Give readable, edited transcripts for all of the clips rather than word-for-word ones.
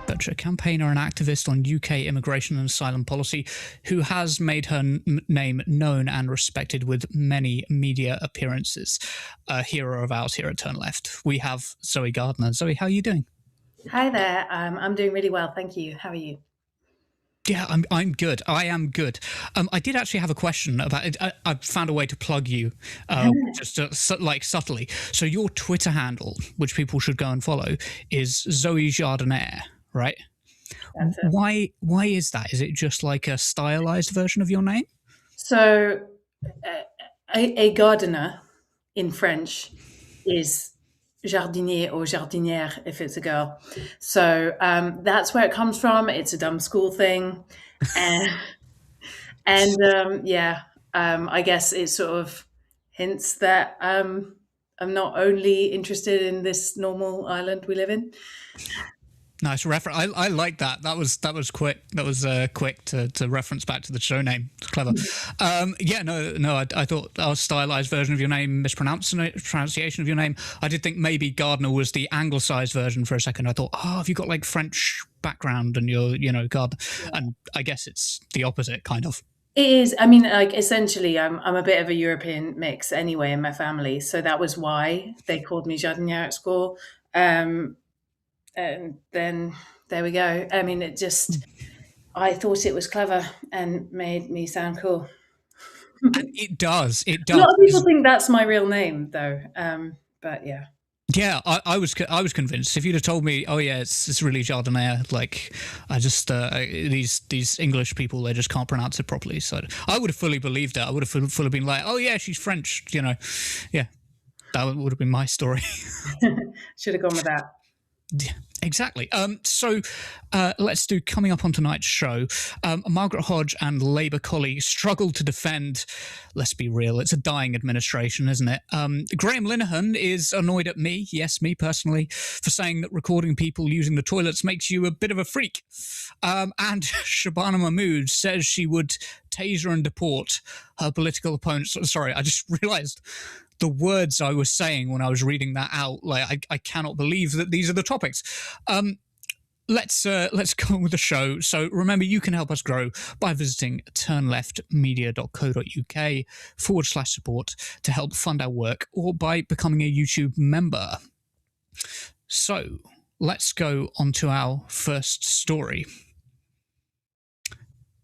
Butcher, campaigner and activist on UK immigration and asylum policy, who has made her name known and respected with many media appearances. A hero of ours here at Turn Left. We have Zoe Gardner. Zoe, how are you doing? Hi there. I'm doing really well, thank you. How are you? Yeah, I'm good. I am good. I did actually have a question about it. I found a way to plug you, like subtly. So your Twitter handle, which people should go and follow, is Zoe Jardiniere, right? That's it. Why is that? Is it just like a stylized version of your name? So, a gardener in French is jardinier or jardinière if it's a girl. So that's where it comes from. It's a dumb school thing, and I guess it sort of hints that I'm not only interested in this normal island we live in. Nice reference. I like that. That was quick. That was quick to reference back to the show name. It's clever. I thought that was stylized version of your name, mispronunciation of your name. I did think maybe Gardner was the anglicized version for a second. I thought, oh, have you got like French background and you're, Gardner? Yeah. And I guess it's the opposite, kind of. It is. I mean, like essentially, I'm a bit of a European mix anyway in my family, so that was why they called me jardinière at school. And then there we go. I mean, I thought it was clever and made me sound cool. And it does. It does. A lot of people think that's my real name, though. But yeah. Yeah, I was convinced. If you'd have told me, oh yeah, it's really Jardiniere, like I just these English people, they just can't pronounce it properly. So I would have fully believed it. I would have fully been like, oh yeah, she's French. Yeah, that would have been my story. Should have gone with that. Yeah, exactly. So let's do coming up on tonight's show. Margaret Hodge and Labour colleagues struggled to defend, let's be real, it's a dying administration, isn't it? Graham Linehan is annoyed at me, yes, me personally, for saying that recording people using the toilets makes you a bit of a freak. And Shabana Mahmood says she would taser and deport her political opponents. Sorry, I just realised the words I was saying when I was reading that out. Like, I cannot believe that these are the topics. Let's go on with the show. So remember, you can help us grow by visiting turnleftmedia.co.uk/support to help fund our work, or by becoming a YouTube member. So let's go on to our first story.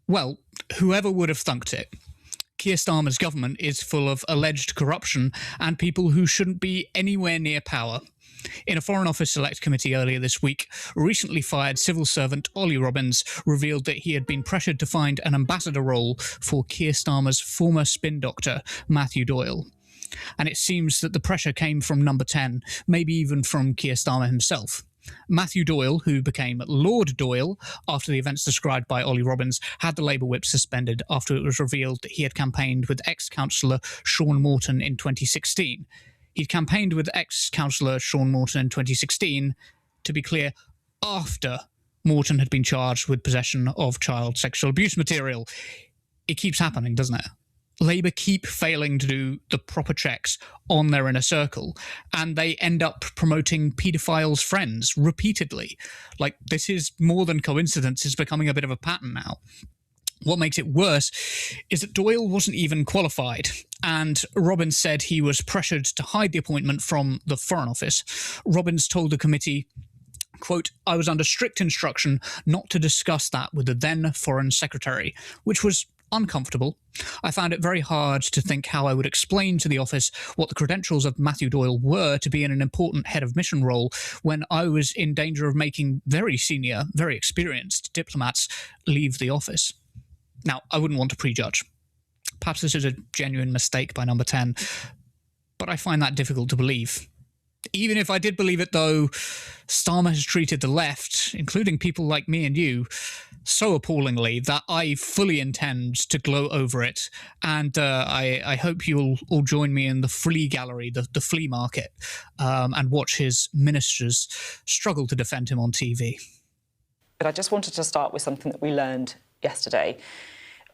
Well, whoever would have thunked it? Keir Starmer's government is full of alleged corruption and people who shouldn't be anywhere near power. In a Foreign Office Select Committee earlier this week, recently fired civil servant Ollie Robbins revealed that he had been pressured to find an ambassador role for Keir Starmer's former spin doctor, Matthew Doyle. And it seems that the pressure came from Number 10, maybe even from Keir Starmer himself. Matthew Doyle, who became Lord Doyle after the events described by Ollie Robbins, had the Labour whip suspended after it was revealed that he had campaigned with ex-councillor Sean Morton in 2016. He'd campaigned with ex-councillor Sean Morton in 2016, to be clear, after Morton had been charged with possession of child sexual abuse material. It keeps happening, doesn't it? Labour keep failing to do the proper checks on their inner circle, and they end up promoting paedophiles' friends repeatedly. Like, this is more than coincidence, it's becoming a bit of a pattern now. What makes it worse is that Doyle wasn't even qualified, and Robbins said he was pressured to hide the appointment from the Foreign Office. Robbins told the committee, quote, "I was under strict instruction not to discuss that with the then Foreign Secretary, which was uncomfortable. I found it very hard to think how I would explain to the office what the credentials of Matthew Doyle were to be in an important head of mission role when I was in danger of making very senior, very experienced diplomats leave the office." Now, I wouldn't want to prejudge. Perhaps this is a genuine mistake by Number 10, but I find that difficult to believe. Even if I did believe it, though, Starmer has treated the left, including people like me and you, so appallingly that I fully intend to gloat over it. And I hope you'll all join me in the flea gallery, the flea market, and watch his ministers struggle to defend him on TV. But I just wanted to start with something that we learned yesterday.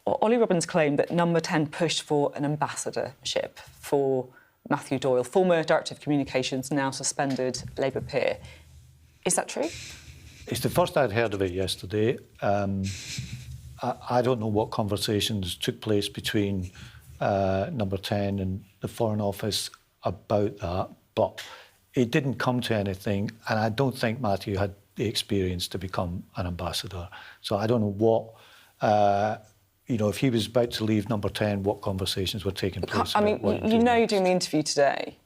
Ollie Robbins claimed that Number 10 pushed for an ambassadorship for Matthew Doyle, former Director of Communications, now suspended Labour peer. Is that true? It's the first I'd heard of it yesterday. I don't know what conversations took place between Number 10 and the Foreign Office about that, but it didn't come to anything, and I don't think Matthew had the experience to become an ambassador. So I don't know what, if he was about to leave Number 10, what conversations were taking place. I mean, you're doing the interview today.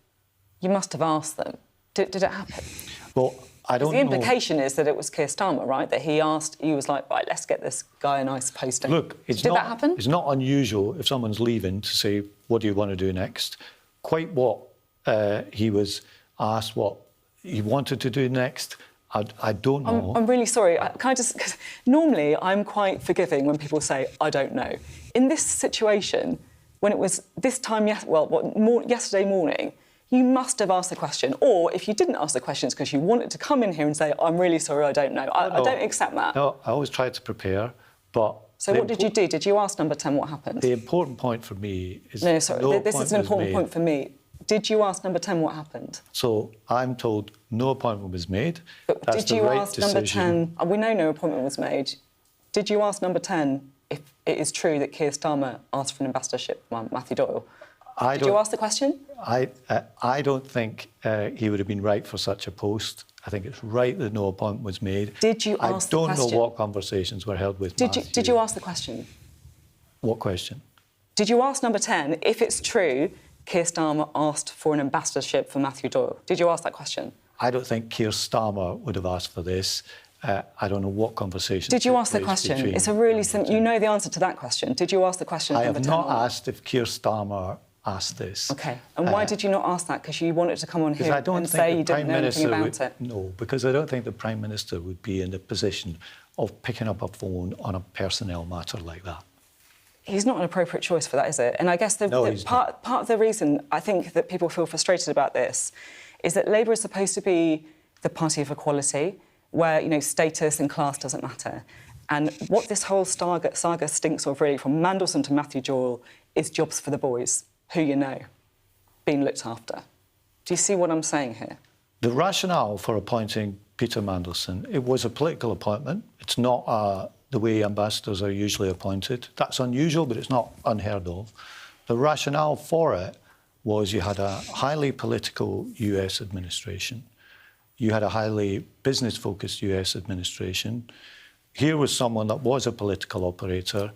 You must have asked them. Did it happen? Well, I don't know. The implication is that it was Keir Starmer, right? That he was like, right, let's get this guy a nice posting. Look, did that happen? It's not unusual if someone's leaving to say, what do you want to do next? Quite what he was asked what he wanted to do next, I don't know. I'm really sorry. Because normally I'm quite forgiving when people say, I don't know. In this situation, when it was this time, yesterday morning, you must have asked the question. Or if you didn't ask the question, it's because you wanted to come in here and say, I'm really sorry, I don't know. I don't accept that. No, I always tried to prepare, but... So what did you do? Did you ask Number 10 what happened? The important point for me is... No, sorry, this is an important point for me. Did you ask Number 10 what happened? So I'm told no appointment was made. But that's did you ask decision. Number 10... We know no appointment was made. Did you ask Number 10 if it is true that Keir Starmer asked for an ambassadorship from Matthew Doyle? Did you ask the question? I don't think he would have been right for such a post. I think it's right that no appointment was made. Did you ask the question? I don't know what conversations were held with Matthew. Did you ask the question? What question? Did you ask Number 10 if it's true Keir Starmer asked for an ambassadorship for Matthew Doyle? Did you ask that question? I don't think Keir Starmer would have asked for this. I don't know what conversation. Did you ask the question? It's a really simple... You know the answer to that question. Did you ask the question? I have not asked if Keir Starmer asked this. OK. And why did you not ask that? Because you wanted to come on here and say you didn't know anything about it? No, because I don't think the Prime Minister would be in the position of picking up a phone on a personnel matter like that. He's not an appropriate choice for that, is it? And I guess part of the reason I think that people feel frustrated about this is that Labour is supposed to be the party of equality, where, status and class doesn't matter. And what this whole saga stinks of, really, from Mandelson to Matthew Doyle, is jobs for the boys, who you know, being looked after. Do you see what I'm saying here? The rationale for appointing Peter Mandelson, it was a political appointment. It's not the way ambassadors are usually appointed. That's unusual, but it's not unheard of. The rationale for it was you had a highly political US administration. You had a highly business-focused US administration. Here was someone that was a political operator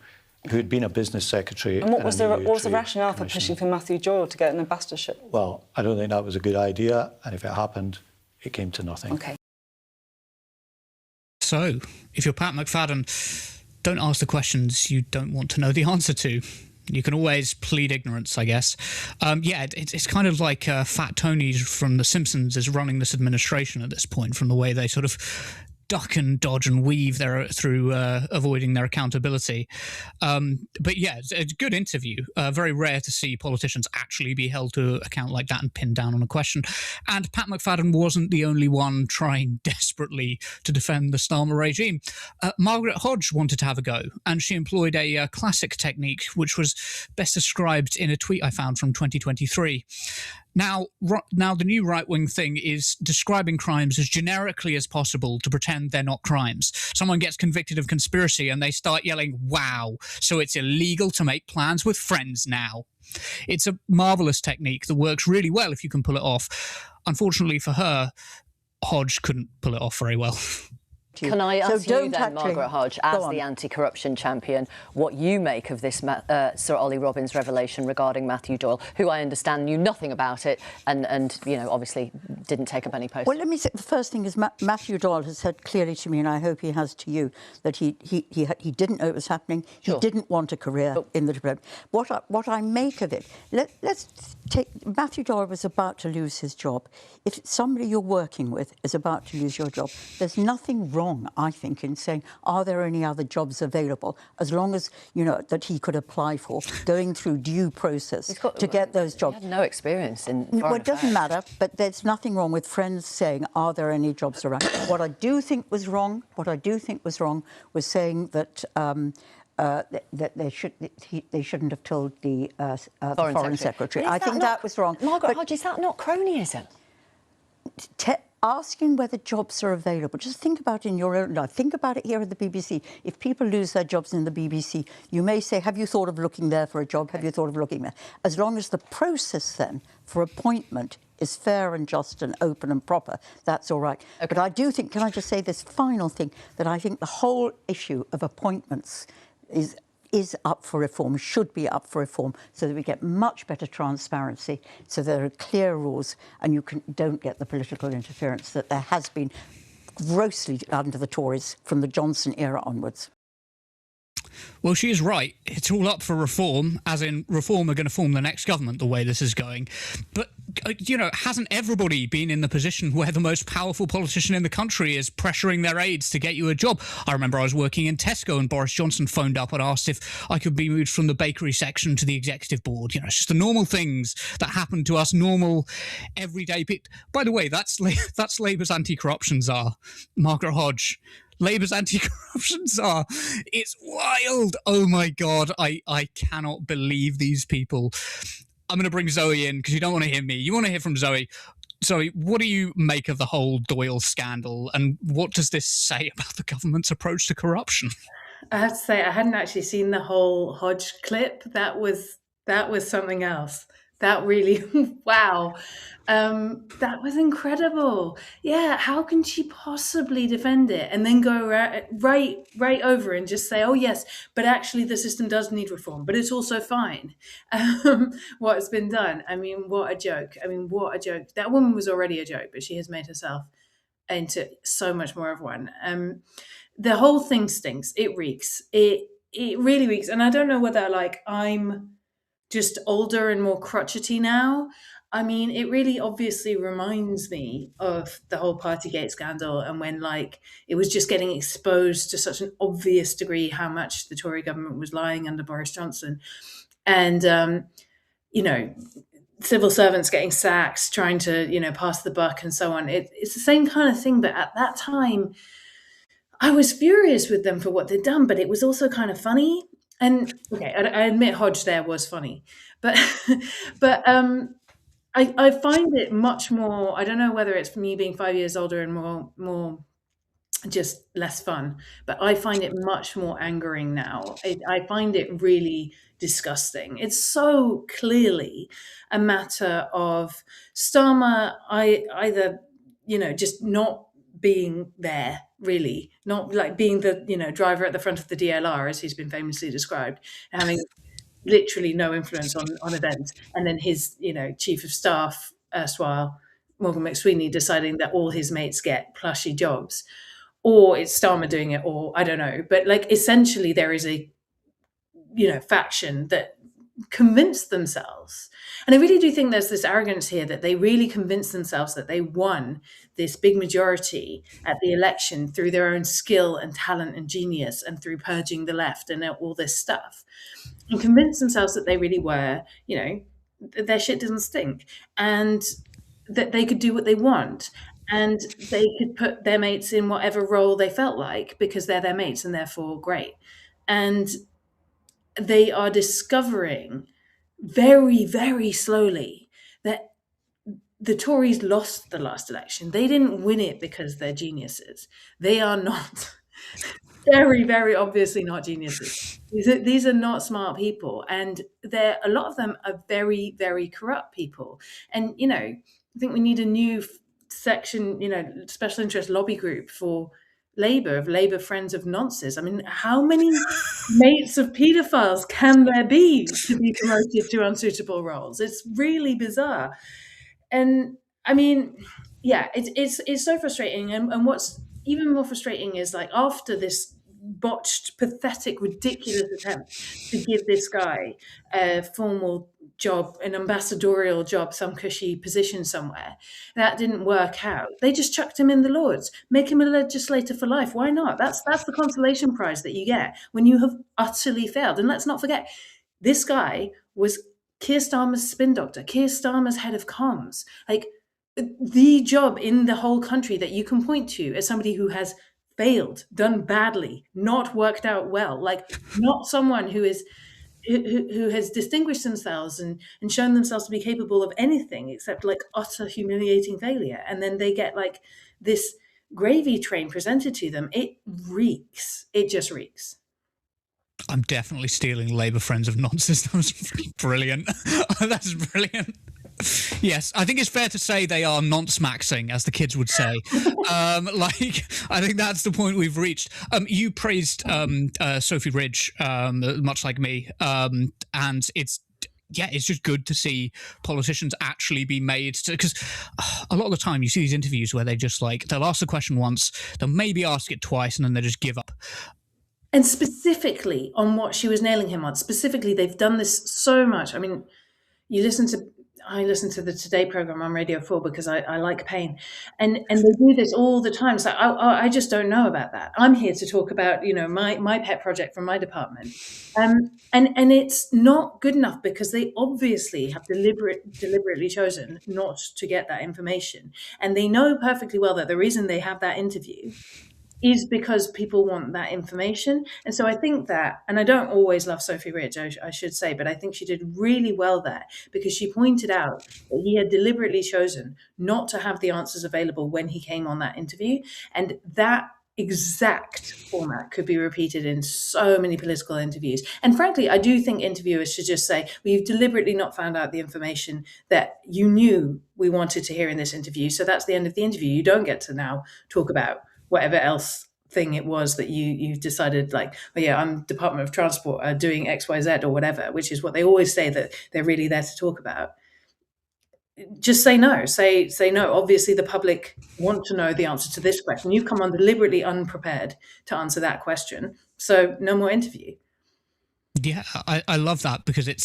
who had been a business secretary. And what was the rationale for pushing for Matthew Doyle to get an ambassadorship? Well, I don't think that was a good idea, and if it happened, it came to nothing. OK. So, if you're Pat McFadden, don't ask the questions you don't want to know the answer to. You can always plead ignorance, I guess. It's kind of like Fat Tony from The Simpsons is running this administration at this point, from the way they sort of duck and dodge and weave through avoiding their accountability. But yeah, it's a good interview. Very rare to see politicians actually be held to account like that and pinned down on a question. And Pat McFadden wasn't the only one trying desperately to defend the Starmer regime. Margaret Hodge wanted to have a go, and she employed a classic technique which was best described in a tweet I found from 2023. Now, the new right-wing thing is describing crimes as generically as possible to pretend they're not crimes. Someone gets convicted of conspiracy and they start yelling, wow, so it's illegal to make plans with friends now. It's a marvellous technique that works really well if you can pull it off. Unfortunately for her, Hodge couldn't pull it off very well. Can I ask you then, Margaret Hodge, as the anti-corruption champion, what you make of this Sir Ollie Robbins revelation regarding Matthew Doyle, who I understand knew nothing about it and obviously didn't take up any post? Well, let me say, the first thing is Matthew Doyle has said clearly to me, and I hope he has to you, that he didn't know it was happening. Sure. He didn't want a career in the department. What I make of it, let's take... Matthew Doyle was about to lose his job. If somebody you're working with is about to lose your job, there's nothing wrong, I think, in saying, are there any other jobs available, as long as, that he could apply for, going through due process to get those jobs. He had no experience in foreign Well, it doesn't affairs. matter, but there's nothing wrong with friends saying, are there any jobs around? What I do think was wrong was saying that that they shouldn't have told the Foreign Secretary. I think that was wrong. Margaret Hodge, is that not cronyism? asking whether jobs are available. Just think about it in your own life. Think about it here at the BBC. If people lose their jobs in the BBC, you may say, have you thought of looking there for a job? Have you thought of looking there? As long as the process then for appointment is fair and just and open and proper, that's all right. Okay. But I do think, can I just say this final thing, that I think the whole issue of appointments is up for reform, should be up for reform, so that we get much better transparency, so there are clear rules and you don't get the political interference that there has been grossly under the Tories from the Johnson era onwards. Well, she is right. It's all up for reform, as in Reform are going to form the next government the way this is going. But, hasn't everybody been in the position where the most powerful politician in the country is pressuring their aides to get you a job? I remember I was working in Tesco and Boris Johnson phoned up and asked if I could be moved from the bakery section to the executive board. It's just the normal things that happen to us, normal, everyday people. By the way, that's Labour's anti-corruption czar, Margaret Hodge. Labour's anti-corruption czar. It's wild. Oh, my God. I cannot believe these people. I'm going to bring Zoe in because you don't want to hear me. You want to hear from Zoe. Zoe, what do you make of the whole Doyle scandal, and what does this say about the government's approach to corruption? I have to say, I hadn't actually seen the whole Hodge clip. That was something else. That really, wow. That was incredible. Yeah, how can she possibly defend it and then go right over and just say, oh, yes, but actually the system does need reform, but it's also fine. What's been done. I mean, what a joke. That woman was already a joke, but she has made herself into so much more of one. The whole thing stinks. It reeks. It really reeks. And I don't know whether I'm just older and more crotchety now. I mean, it really obviously reminds me of the whole Partygate scandal, and when it was just getting exposed to such an obvious degree how much the Tory government was lying under Boris Johnson. And, civil servants getting sacked, trying to, pass the buck and so on. It's the same kind of thing. But at that time, I was furious with them for what they'd done, but it was also kind of funny. And okay, I admit Hodge there was funny, but I find it much more. I don't know whether it's me being 5 years older and more just less fun, but I find it much more angering now. I find it really disgusting. It's so clearly a matter of Starmer either just not being there, really, not being the driver at the front of the DLR, as he's been famously described, having literally no influence on events, and then his chief of staff erstwhile Morgan McSweeney deciding that all his mates get plushy jobs, or it's Starmer doing it, or I don't know, but essentially there is a faction that convinced themselves. And I really do think there's this arrogance here that they really convinced themselves that they won this big majority at the election through their own skill and talent and genius and through purging the left and all this stuff, and convinced themselves that they really were, their shit doesn't stink and that they could do what they want and they could put their mates in whatever role they felt like because they're their mates and therefore great. And they are discovering very, very slowly that the Tories lost the last election. They didn't win it because they're geniuses. They are not, very, very obviously not geniuses. These are not smart people. And a lot of them are very, very corrupt people. And, I think we need a new section, special interest lobby group for Labour Friends of Nonces. I mean, how many mates of paedophiles can there be to be promoted to unsuitable roles? It's really bizarre. And I mean, yeah, it's so frustrating. And what's even more frustrating is after this botched, pathetic, ridiculous attempt to give this guy a formal job, an ambassadorial job, some cushy position somewhere, that didn't work out. They just chucked him in the Lords, make him a legislator for life. Why not? That's the consolation prize that you get when you have utterly failed. And let's not forget, this guy was Keir Starmer's spin doctor, Keir Starmer's head of comms, the job in the whole country that you can point to as somebody who has failed, done badly, not worked out well, not someone who is who has distinguished themselves and shown themselves to be capable of anything except like utter humiliating failure. And then they get like this gravy train presented to them. It reeks. It just reeks. I'm definitely stealing Labour Friends of Nonsense. That was brilliant. That's brilliant. Yes, I think it's fair to say they are nonce-maxing, as the kids would say. I think that's the point we've reached. You praised Sophie Ridge, much like me, and it's just good to see politicians actually be made to, because a lot of the time you see these interviews where they just they'll ask the question once, they'll maybe ask it twice, and then they just give up. And specifically on what she was nailing him on, specifically, they've done this so much. I mean, I listen to the Today program on Radio 4 because I like pain. And they do this all the time. So I just don't know about that. I'm here to talk about, my pet project from my department. And it's not good enough because they obviously have deliberately chosen not to get that information. And they know perfectly well that the reason they have that interview is because people want that information. And so I think that, and I don't always love Sophie Ridge, I should say, but I think she did really well there because she pointed out that he had deliberately chosen not to have the answers available when he came on that interview. And that exact format could be repeated in so many political interviews. And frankly, I do think interviewers should just say, well, you've deliberately not found out the information that you knew we wanted to hear in this interview. So that's the end of the interview. You don't get to now talk about whatever else thing it was that you decided I'm Department of Transport doing XYZ or whatever, which is what they always say that they're really there to talk about. Just say no, say no. Obviously the public want to know the answer to this question. You've come on deliberately unprepared to answer that question. So no more interview. Yeah, I love that because it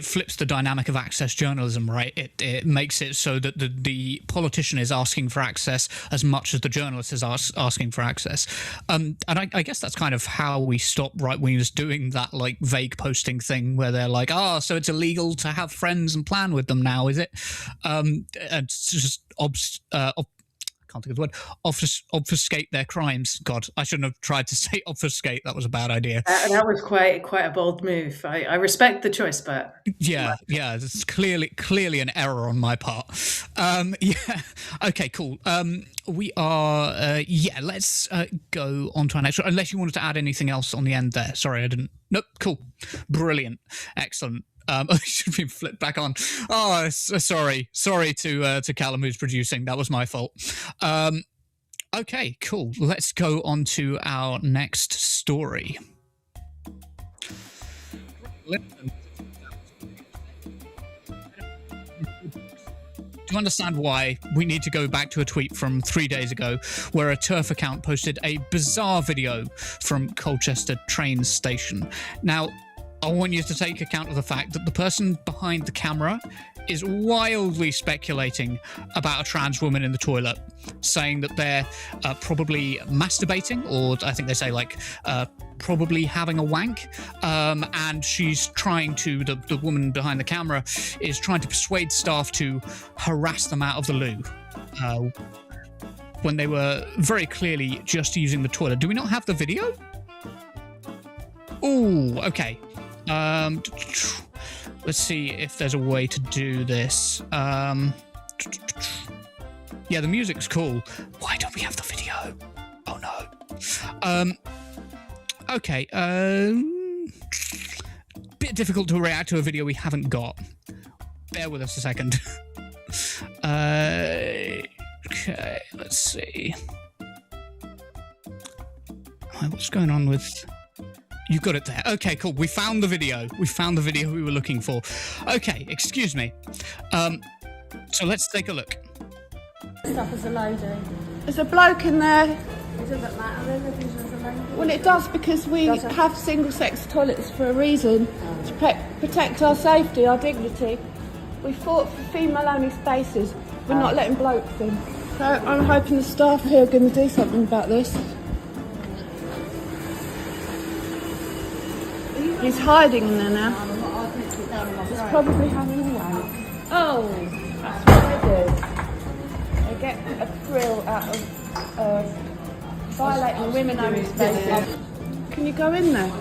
flips the dynamic of access journalism, right? It makes it so that the politician is asking for access as much as the journalist is asking for access. And I guess that's kind of how we stop right-wingers doing that vague posting thing where they're like, so it's illegal to have friends and plan with them now, is it? And it's just can't think of the word, obfuscate their crimes. God, I shouldn't have tried to say obfuscate. That was a bad idea. That was quite a bold move. I respect the choice, but yeah, it's clearly an error on my part. Okay, cool. We are let's go on to our next one, unless you wanted to add anything else on the end there. Sorry, I didn't. Nope. Cool. Brilliant. Excellent. I should be flipped back on. Oh, sorry to Callum, who's producing. That was my fault. Okay, cool. Let's go on to our next story. To understand why, we need to go back to a tweet from 3 days ago where a TERF account posted a bizarre video from Colchester train station. Now, I want you to take account of the fact that the person behind the camera is wildly speculating about a trans woman in the toilet, saying that they're probably masturbating, or I think they say probably having a wank, and she's trying to, the woman behind the camera is trying to persuade staff to harass them out of the loo when they were very clearly just using the toilet. Do we not have the video? Ooh, okay. Let's see if there's a way to do this. Yeah, the music's cool. Why don't we have the video? Oh no. Okay. Bit difficult to react to a video we haven't got. Bear with us a second. Okay, let's see. What's going on with... You've got it there. Okay, cool. We found the video. We were looking for. Okay, excuse me. So let's take a look. Stuff as a lady. There's a bloke in there. It doesn't matter then if he's as a lady. Well, it does because we have single-sex toilets for a reason, to protect our safety, our dignity. We fought for female-only spaces. We're not letting blokes in. So I'm hoping the staff here are going to do something about this. He's hiding in there now. He's probably having a wank. Oh, that's what they do. They get a thrill out of violating women-only spaces. Can you go in there?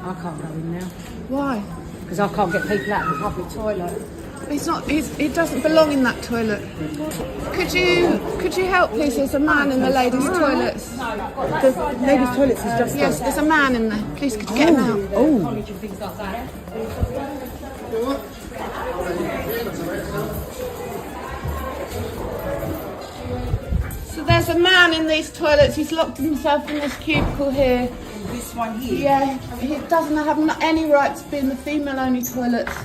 I can't go in now. Why? Because I can't get people out of the public toilet. He doesn't belong in that toilet. Could you help, please? There's a man in the ladies' toilets. The ladies' toilets is just... Yes, there's a man in there. Please, could you get him out? Oh. So there's a man in these toilets. He's locked himself in this cubicle here. This one here? Yeah, he doesn't have any right to be in the female-only toilets.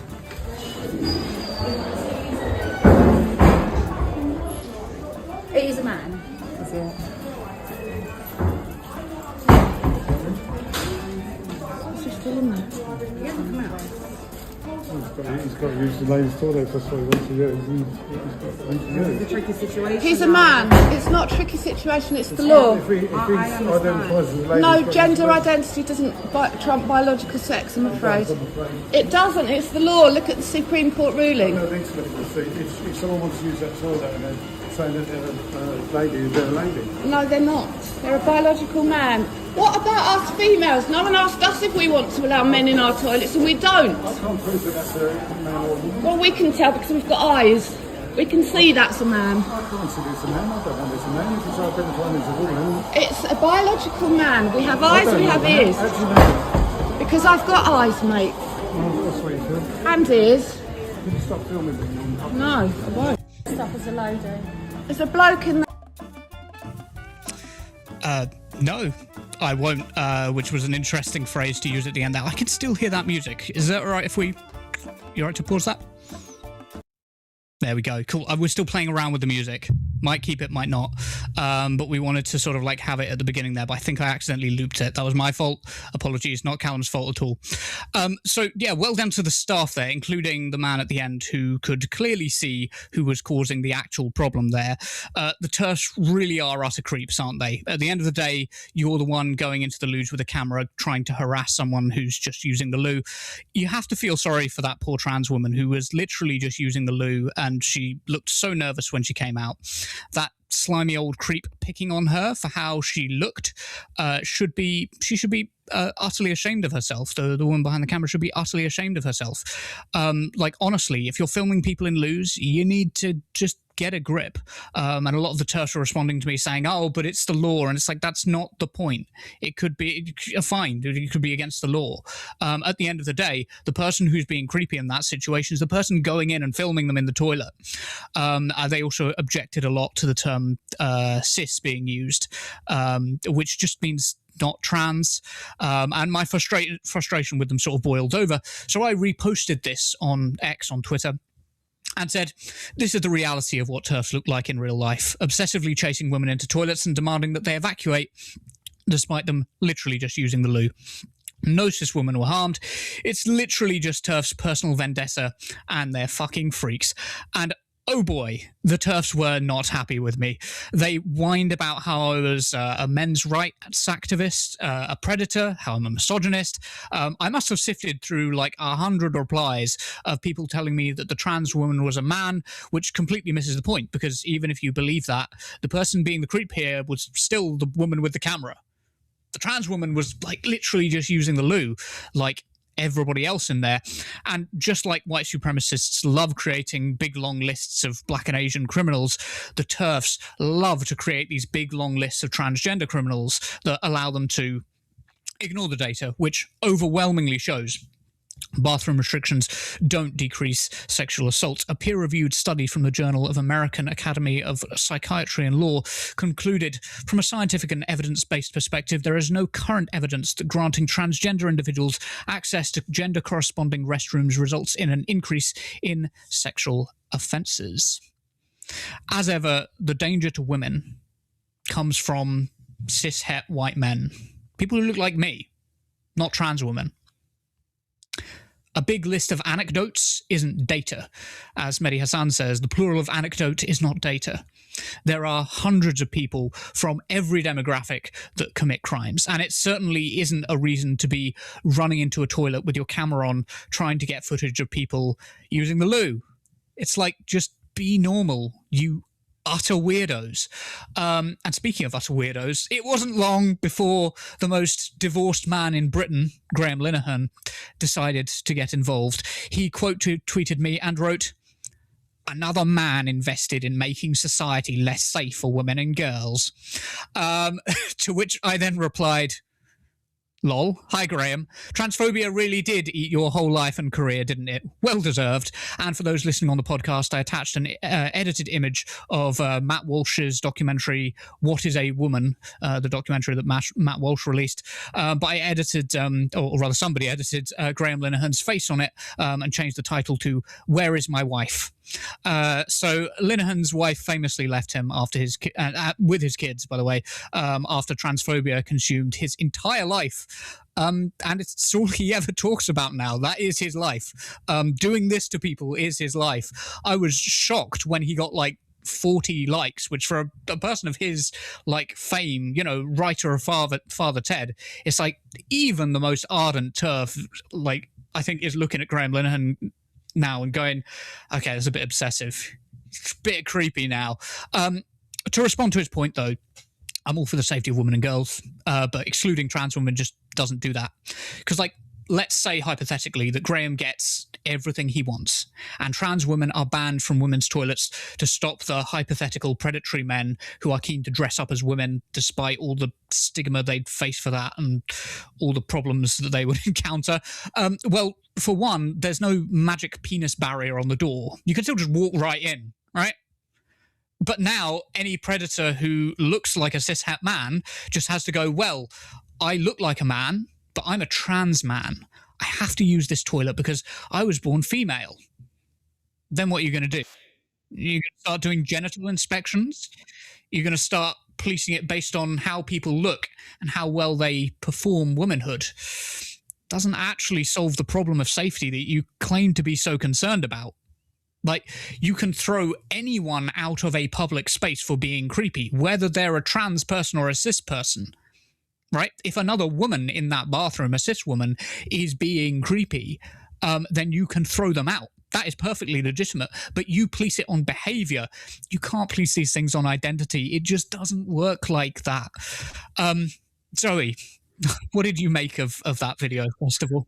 It is a man. Is it? Is he still in there? He hasn't come out. He's got to use the ladies' toilet, that's what he wants to use. It's a tricky situation. He's a man. It's not a tricky situation, it's the law. If he identifies as a lady... No, gender identity doesn't trump biological sex, I'm afraid. It doesn't, it's the law. Look at the Supreme Court ruling. No, thanks for if someone wants to use that toilet and they're saying that they're a lady, they're a lady. No, they're not. They're a biological man. What about us females? No one asked us if we want to allow men in our toilets, and we don't. I can't prove that that's a man or woman. Well, we can tell because we've got eyes. We can see that's a man. I can't see it's a man, I don't know it's a man. If it's identifying as a woman... It's a biological man. We have eyes, we have ears. How do you know? Because I've got eyes, mate. Oh, that's what you feel. And ears. Can you stop filming them? No, I won't. Stuff as a lady. There's a bloke in there. No, I won't, which was an interesting phrase to use at the end there. I can still hear that music. Is that all right if you all right to pause that? There we go. Cool. We're still playing around with the music. Might keep it, might not. But we wanted to sort of like have it at the beginning there, but I think I accidentally looped it. That was my fault. Apologies, not Callum's fault at all. So yeah, well done to the staff there, including the man at the end who could clearly see who was causing the actual problem there. The TERFs really are utter creeps, aren't they? At the end of the day, you're the one going into the loos with a camera trying to harass someone who's just using the loo. You have to feel sorry for that poor trans woman who was literally just using the loo, and she looked so nervous when she came out. That slimy old creep picking on her for how she looked should be utterly ashamed of herself. The woman behind the camera should be utterly ashamed of herself. Like, honestly, if you're filming people in loos, you need to just get a grip. And a lot of the TERFs are responding to me saying, oh, but it's the law. And it's like, that's not the point. It could be a fine. It could be against the law. At the end of the day, the person who's being creepy in that situation is the person going in and filming them in the toilet. They also objected a lot to the term cis being used, which just means not trans, and my frustration with them sort of boiled over. So I reposted this on X, on Twitter, and said, this is the reality of what TERFs look like in real life, obsessively chasing women into toilets and demanding that they evacuate, despite them literally just using the loo. No cis women were harmed. It's literally just TERFs' personal vendetta, and they're fucking freaks. And oh boy, the TERFs were not happy with me. They whined about how I was a men's rights activist, a predator, how I'm a misogynist. I must have sifted through like 100 replies of people telling me that the trans woman was a man, which completely misses the point, because even if you believe that, the person being the creep here was still the woman with the camera. The trans woman was like literally just using the loo, like everybody else in there. And just like white supremacists love creating big long lists of black and Asian criminals, the TERFs love to create these big long lists of transgender criminals that allow them to ignore the data, which overwhelmingly shows bathroom restrictions don't decrease sexual assault. A peer-reviewed study from the Journal of American Academy of Psychiatry and Law concluded, from a scientific and evidence-based perspective, there is no current evidence that granting transgender individuals access to gender-corresponding restrooms results in an increase in sexual offences. As ever, the danger to women comes from cis-het white men, people who look like me, not trans women. A big list of anecdotes isn't data. As Mehdi Hassan says, the plural of anecdote is not data. There are hundreds of people from every demographic that commit crimes, and it certainly isn't a reason to be running into a toilet with your camera on, trying to get footage of people using the loo. It's like, just be normal. You utter weirdos. And speaking of utter weirdos, it wasn't long before the most divorced man in Britain, Graham Linehan, decided to get involved. He tweeted me and wrote, "Another man invested in making society less safe for women and girls." To which I then replied, "Lol. Hi, Graham. Transphobia really did eat your whole life and career, didn't it? Well deserved." And for those listening on the podcast, I attached an edited image of Matt Walsh's documentary, What is a Woman? The documentary that Matt Walsh released. But I edited, or rather somebody edited, Graham Linehan's face on it and changed the title to Where is My Wife? So Linehan's wife famously left him after with his kids, by the way, after transphobia consumed his entire life. And it's all he ever talks about now. That is his life. Doing this to people is his life. I was shocked when he got like 40 likes, which for a person of his like fame, writer of Father Ted, it's like even the most ardent TERF, like I think, is looking at Graham Linehan now and going, okay, that's a bit obsessive. It's a bit creepy now. To respond to his point, though, I'm all for the safety of women and girls, but excluding trans women just doesn't do that. Because, like, let's say hypothetically that Graham gets everything he wants and trans women are banned from women's toilets to stop the hypothetical predatory men who are keen to dress up as women despite all the stigma they'd face for that and all the problems that they would encounter. Well, for one, there's no magic penis barrier on the door. You can still just walk right in, right? But now any predator who looks like a cishet man just has to go, well, I look like a man, but I'm a trans man. I have to use this toilet because I was born female. Then what are you going to do? You're going to start doing genital inspections? You're going to start policing it based on how people look and how well they perform womanhood. Doesn't actually solve the problem of safety that you claim to be so concerned about. Like, you can throw anyone out of a public space for being creepy, whether they're a trans person or a cis person. Right? If another woman in that bathroom, a cis woman, is being creepy, then you can throw them out. That is perfectly legitimate. But you police it on behavior. You can't police these things on identity. It just doesn't work like that. Zoe, what did you make of that video, first of all?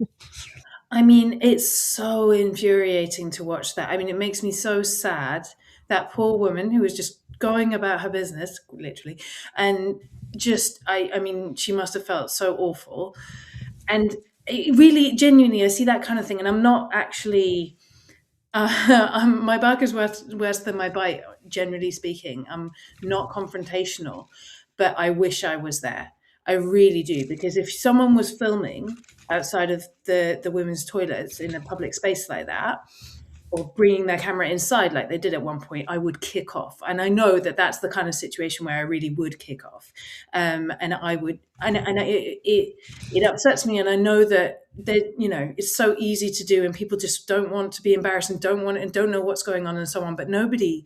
I mean, it's so infuriating to watch that. I mean, it makes me so sad. That poor woman who was just going about her business, literally, and just, I mean, she must have felt so awful. And it really, genuinely, I see that kind of thing, and I'm not actually, my bark is worse than my bite, generally speaking. I'm not confrontational, but I wish I was there. I really do, because if someone was filming outside of the women's toilets in a public space like that, or bringing their camera inside like they did at one point, I would kick off. And I know that that's the kind of situation where I really would kick off. And I would, and it upsets me. And I know that it's so easy to do, and people just don't want to be embarrassed and don't know what's going on and so on. But nobody,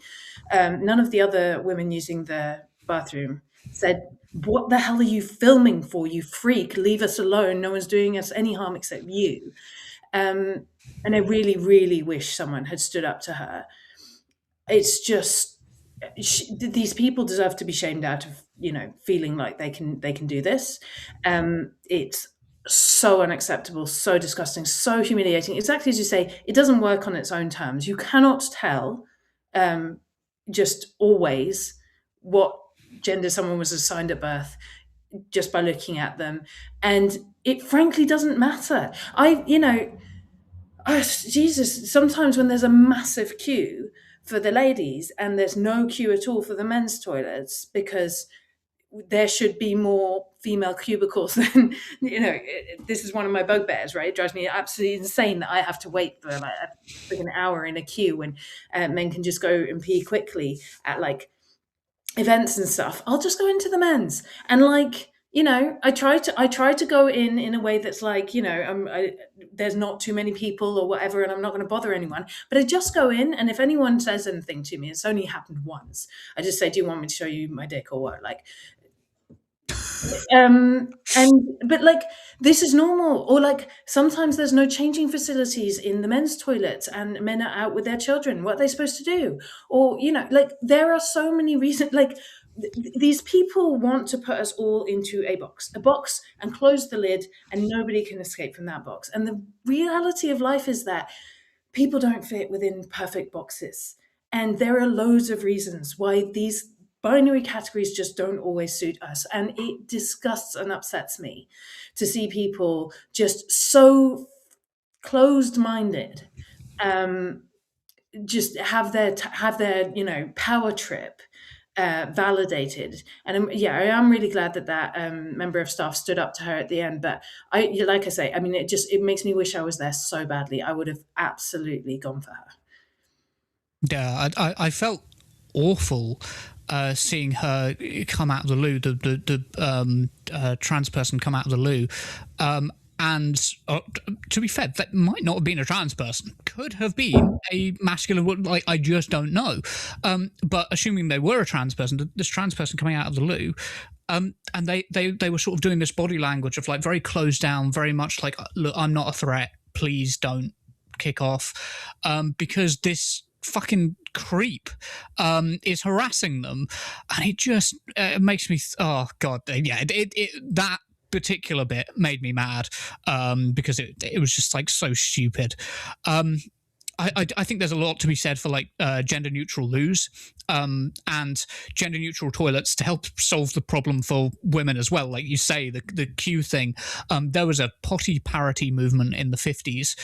none of the other women using the bathroom said, "What the hell are you filming for, you freak? Leave us alone. No one's doing us any harm except you." And I really, really wish someone had stood up to her. It's just, these people deserve to be shamed out of, feeling like they can do this. It's so unacceptable, so disgusting, so humiliating. Exactly as you say, it doesn't work on its own terms. You cannot tell just always what gender someone was assigned at birth just by looking at them. And it frankly doesn't matter. Jesus, sometimes when there's a massive queue for the ladies and there's no queue at all for the men's toilets, because there should be more female cubicles than, this is one of my bugbears, right? It drives me absolutely insane that I have to wait for like an hour in a queue when men can just go and pee quickly at like events and stuff. I'll just go into the men's, and like, I try to go in a way that's like, there's not too many people or whatever, and I'm not going to bother anyone. But I just go in, and if anyone says anything to me, it's only happened once, I just say, "Do you want me to show you my dick or what?" Like, But like this is normal, or like sometimes there's no changing facilities in the men's toilets and men are out with their children. What are they supposed to do? Or like there are so many reasons. Like these people want to put us all into a box and close the lid, and nobody can escape from that box. And the reality of life is that people don't fit within perfect boxes, and there are loads of reasons why these binary categories just don't always suit us. And it disgusts and upsets me to see people just so closed-minded, just have their power trip validated. And I am really glad that member of staff stood up to her at the end. But like I say, I mean, it makes me wish I was there so badly. I would have absolutely gone for her. Yeah, I felt awful seeing her come out of the loo, the trans person come out of the loo. And to be fair, that might not have been a trans person. Could have been a masculine woman. Like, I just don't know. But assuming they were a trans person, this trans person coming out of the loo, and they were sort of doing this body language of like very closed down, very much like, look, I'm not a threat. Please don't kick off. Because this fucking creep is harassing them, and it just makes me oh god, yeah, that particular bit made me mad because it was just like so stupid. I think there's a lot to be said for like gender neutral loos and gender neutral toilets to help solve the problem for women as well. Like you say, the queue thing. There was a potty parity movement in the 50s,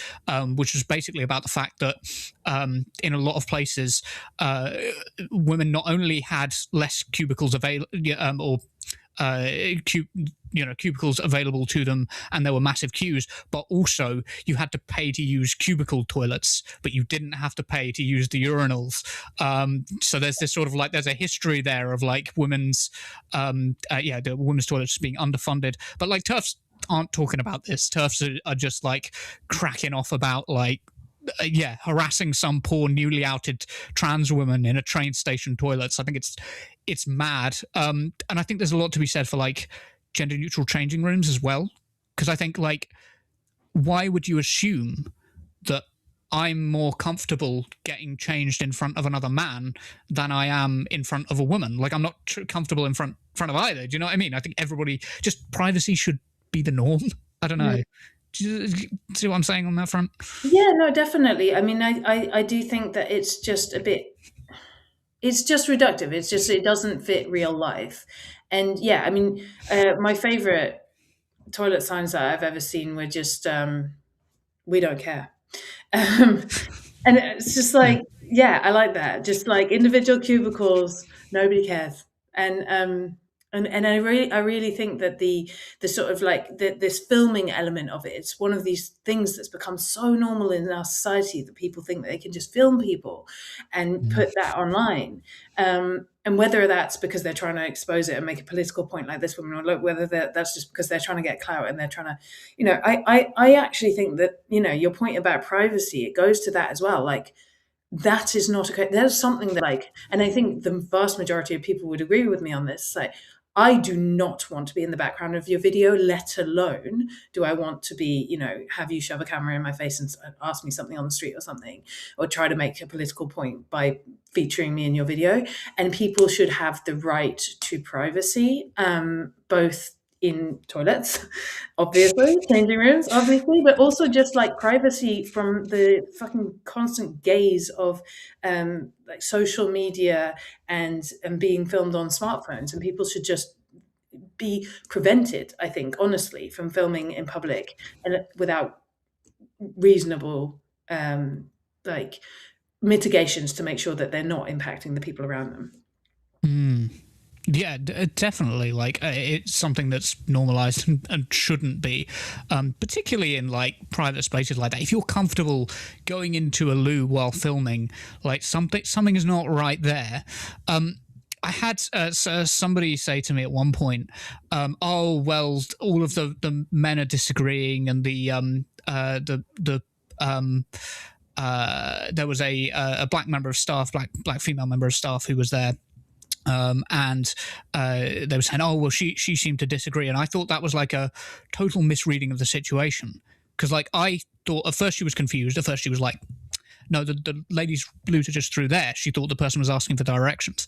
which was basically about the fact that in a lot of places, women not only had less cubicles available cubicles available to them, and there were massive queues, but also you had to pay to use cubicle toilets, but you didn't have to pay to use the urinals. So there's this sort of like, there's a history there of like women's the women's toilets being underfunded. But like TERFs aren't talking about this. TERFs are just like cracking off about like harassing some poor newly outed trans woman in a train station toilets. I think it's mad. And I think there's a lot to be said for like gender neutral changing rooms as well. Because I think like, why would you assume that I'm more comfortable getting changed in front of another man than I am in front of a woman? Like, I'm not comfortable in front of either. Do you know what I mean? I think everybody, just privacy should be the norm. I don't know. Yeah. Do you see what I'm saying on that front? Yeah, no, definitely. I mean, I do think that it's just a bit, it's just reductive. It's just, it doesn't fit real life. And yeah, I mean, my favorite toilet signs that I've ever seen were just, we don't care. And it's just like, yeah, I like that. Just like individual cubicles, nobody cares. And I really think that the sort of like this filming element of it, it's one of these things that's become so normal in our society that people think that they can just film people and put that online. And whether that's because they're trying to expose it and make a political point like this woman, or whether that's just because they're trying to get clout and they're trying to, I actually think that, your point about privacy, it goes to that as well. Like, that is not okay. There's something that like, and I think the vast majority of people would agree with me on this. Like, I do not want to be in the background of your video, let alone do I want to be, have you shove a camera in my face and ask me something on the street or something, or try to make a political point by featuring me in your video. And people should have the right to privacy, both in toilets, obviously, changing rooms, obviously, but also just like privacy from the fucking constant gaze of like social media and being filmed on smartphones. And people should just be prevented, I think, honestly, from filming in public and without reasonable like mitigations to make sure that they're not impacting the people around them. Yeah, definitely. Like, it's something that's normalized and shouldn't be, particularly in like private spaces like that. If you're comfortable going into a loo while filming, like something is not right there. I had somebody say to me at one point, "Oh well, all of the men are disagreeing, and there was a black member of staff, black female member of staff who was there." And they were saying, oh, well, she seemed to disagree. And I thought that was like a total misreading of the situation. Because like I thought at first she was confused. At first she was like, no, the lady's looter just through there. She thought the person was asking for directions.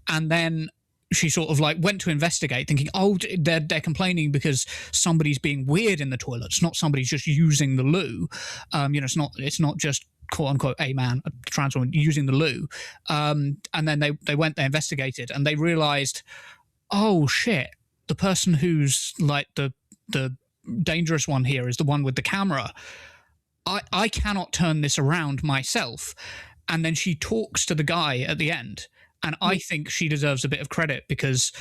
And then she sort of like went to investigate thinking, oh, they're complaining because somebody's being weird in the toilets, not somebody's just using the loo. It's not just quote unquote a man, a trans woman using the loo. And then they went, they investigated, and they realized, oh shit, the person who's like the dangerous one here is the one with the camera. I cannot turn this around myself. And then she talks to the guy at the end. And I think she deserves a bit of credit, because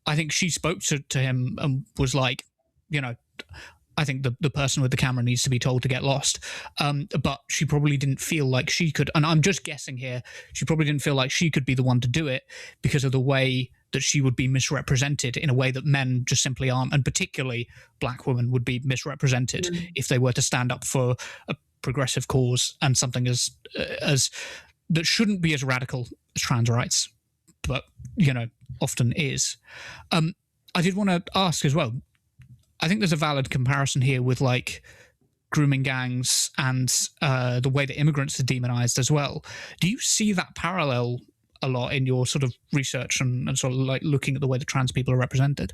I think she spoke to him and was like, I think the person with the camera needs to be told to get lost. But she probably didn't feel like she could, and I'm just guessing here, she probably didn't feel like she could be the one to do it because of the way that she would be misrepresented in a way that men just simply aren't. And particularly black women would be misrepresented if they were to stand up for a progressive cause and something as that shouldn't be as radical as trans rights, but, often is. I did want to ask as well, I think there's a valid comparison here with like grooming gangs and the way that immigrants are demonized as well. Do you see that parallel a lot in your sort of research and sort of like looking at the way that trans people are represented?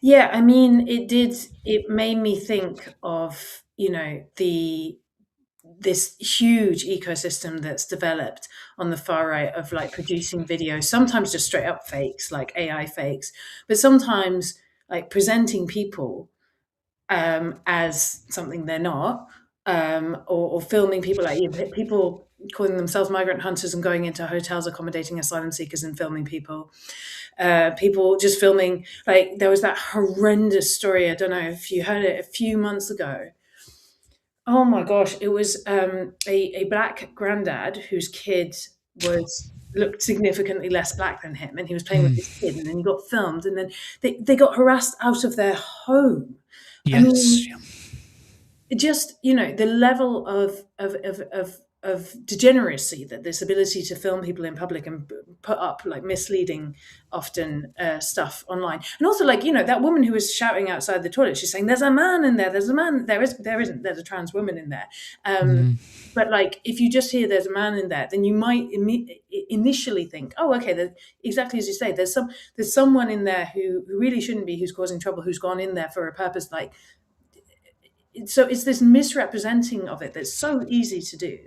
Yeah, I mean, it made me think of, this huge ecosystem that's developed on the far right of like producing videos, sometimes just straight up fakes, like AI fakes, but sometimes like presenting people as something they're not, or filming people, like people calling themselves migrant hunters and going into hotels accommodating asylum seekers and filming people. People just filming, like there was that horrendous story, I don't know if you heard it, a few months ago. Oh my gosh, it was a black granddad whose kid looked significantly less black than him, and he was playing with his kid, and then he got filmed, and then they got harassed out of their home. Yes. I mean, just, the level of degeneracy, that this ability to film people in public and put up like misleading often stuff online. And also like, that woman who was shouting outside the toilet, she's saying, there's a man in there, there's a man, there isn't, there's a trans woman in there. But like, if you just hear there's a man in there, then you might initially think, oh, okay, exactly as you say, there's someone in there who really shouldn't be, who's causing trouble, who's gone in there for a purpose. Like, so it's this misrepresenting of it that's so easy to do.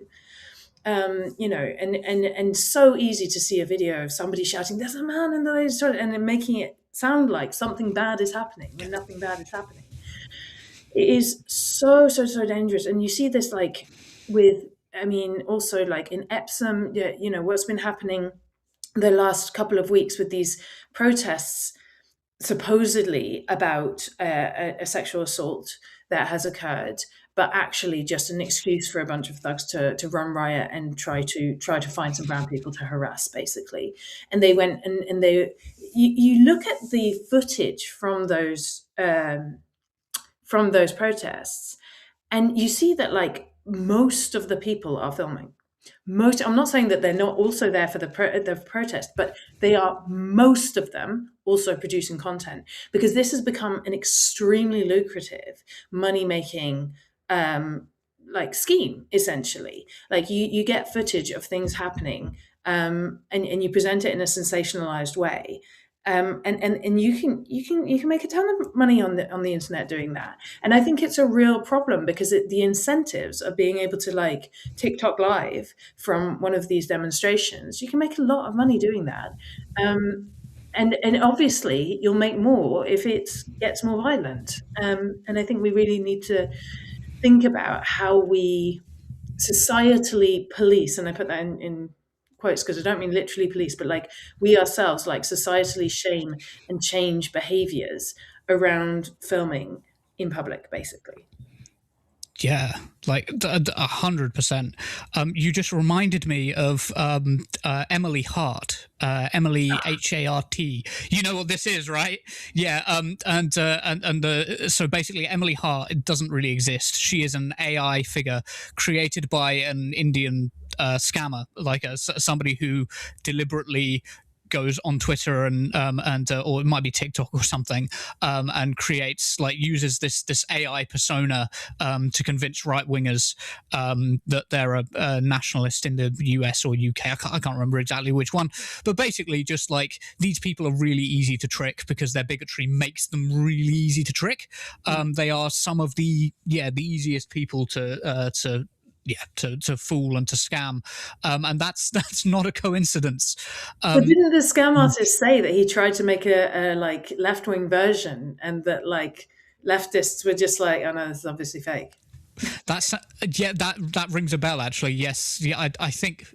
And so easy to see a video of somebody shouting, there's a man in the ladies' toilet, and then making it sound like something bad is happening when nothing bad is happening. It is so dangerous. And you see this like also like in Epsom, what's been happening the last couple of weeks with these protests supposedly about a sexual assault that has occurred, but actually just an excuse for a bunch of thugs to run riot and try to find some brown people to harass, basically. And they went and you look at the footage from those protests, and you see that like most of the people are filming. I'm not saying that they're not also there for the protest, but they are, most of them, also producing content, because this has become an extremely lucrative money-making like scheme, essentially. Like you get footage of things happening, and you present it in a sensationalized way. And you can make a ton of money on the internet doing that. And I think it's a real problem, because the incentives of being able to like TikTok live from one of these demonstrations, you can make a lot of money doing that. And obviously you'll make more if it gets more violent. And I think we really need to think about how we societally police, and I put that in quotes because I don't mean literally police, but like we ourselves like societally shame and change behaviors around filming in public, basically. Yeah, like 100%. You just reminded me of Emily Hart, Emily Hart. You know what this is, right? Yeah. So basically, Emily Hart, it doesn't really exist. She is an AI figure created by an Indian scammer, like somebody who deliberately goes on Twitter and or it might be TikTok or something, and creates uses this AI persona to convince right wingers that they're a nationalist in the US or UK. I can't remember exactly which one, but basically just these people are really easy to trick because their bigotry makes them really easy to trick. They are some of the easiest people to fool and to scam, and that's not a coincidence. But didn't the scam artist say that he tried to make a left-wing version, and that leftists were just oh no, this is obviously fake? That's that rings a bell actually. Yes, I think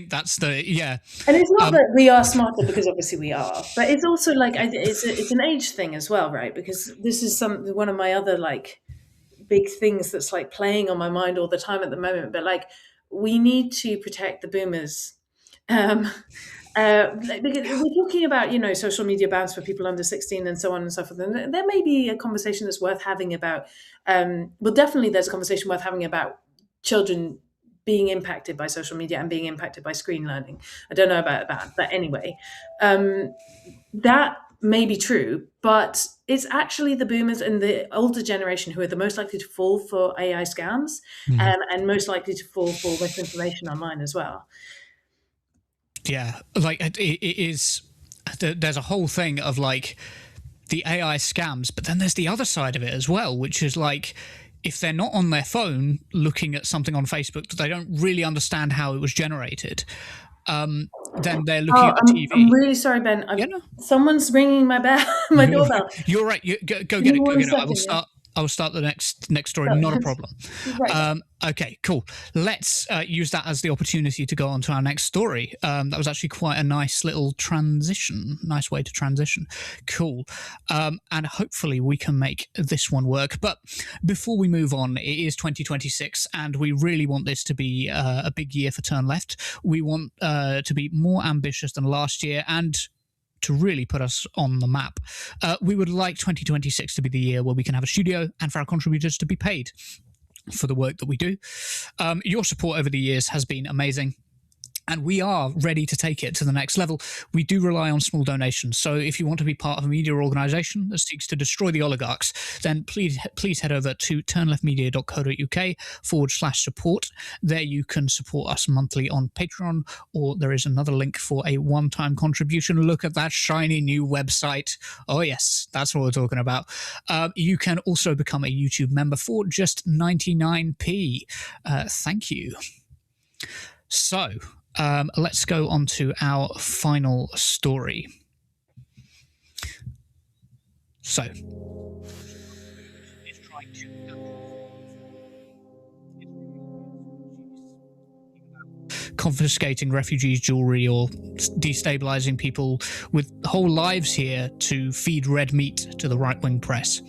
that's the And it's not that we are smarter, because obviously we are, but it's also it's an age thing as well, right? Because this is one of my other big things that's playing on my mind all the time at the moment. But we need to protect the boomers, because we're talking about social media bans for people under 16 and so on and so forth. And there may be a conversation that's worth having about definitely there's a conversation worth having about children being impacted by social media and being impacted by screen learning. I don't know about that, but anyway, that may be true, but it's actually the boomers and the older generation who are the most likely to fall for AI scams, and most likely to fall for misinformation online as well. Yeah, it is. There's a whole thing of the AI scams, but then there's the other side of it as well, which is if they're not on their phone looking at something on Facebook that they don't really understand how it was generated, then they're looking at the TV. I'm really sorry, Ben. Someone's ringing my doorbell. You're right. Go get it. I will start the next story. Not a problem. Right. Okay, cool. Let's use that as the opportunity to go on to our next story. That was actually quite a nice little transition. Nice way to transition. Cool. And hopefully we can make this one work. But before we move on, it is 2026, and we really want this to be a big year for Turn Left. We want to be more ambitious than last year, and to really put us on the map. We would like 2026 to be the year where we can have a studio and for our contributors to be paid for the work that we do. Your support over the years has been amazing, and we are ready to take it to the next level. We do rely on small donations, so if you want to be part of a media organisation that seeks to destroy the oligarchs, then please head over to turnleftmedia.co.uk/support. There you can support us monthly on Patreon, or there is another link for a one-time contribution. Look at that shiny new website. Oh yes, that's what we're talking about. You can also become a YouTube member for just 99p. Thank you. So, let's go on to our final story. So, confiscating refugees' jewelry or destabilizing people with whole lives here to feed red meat to the right-wing press.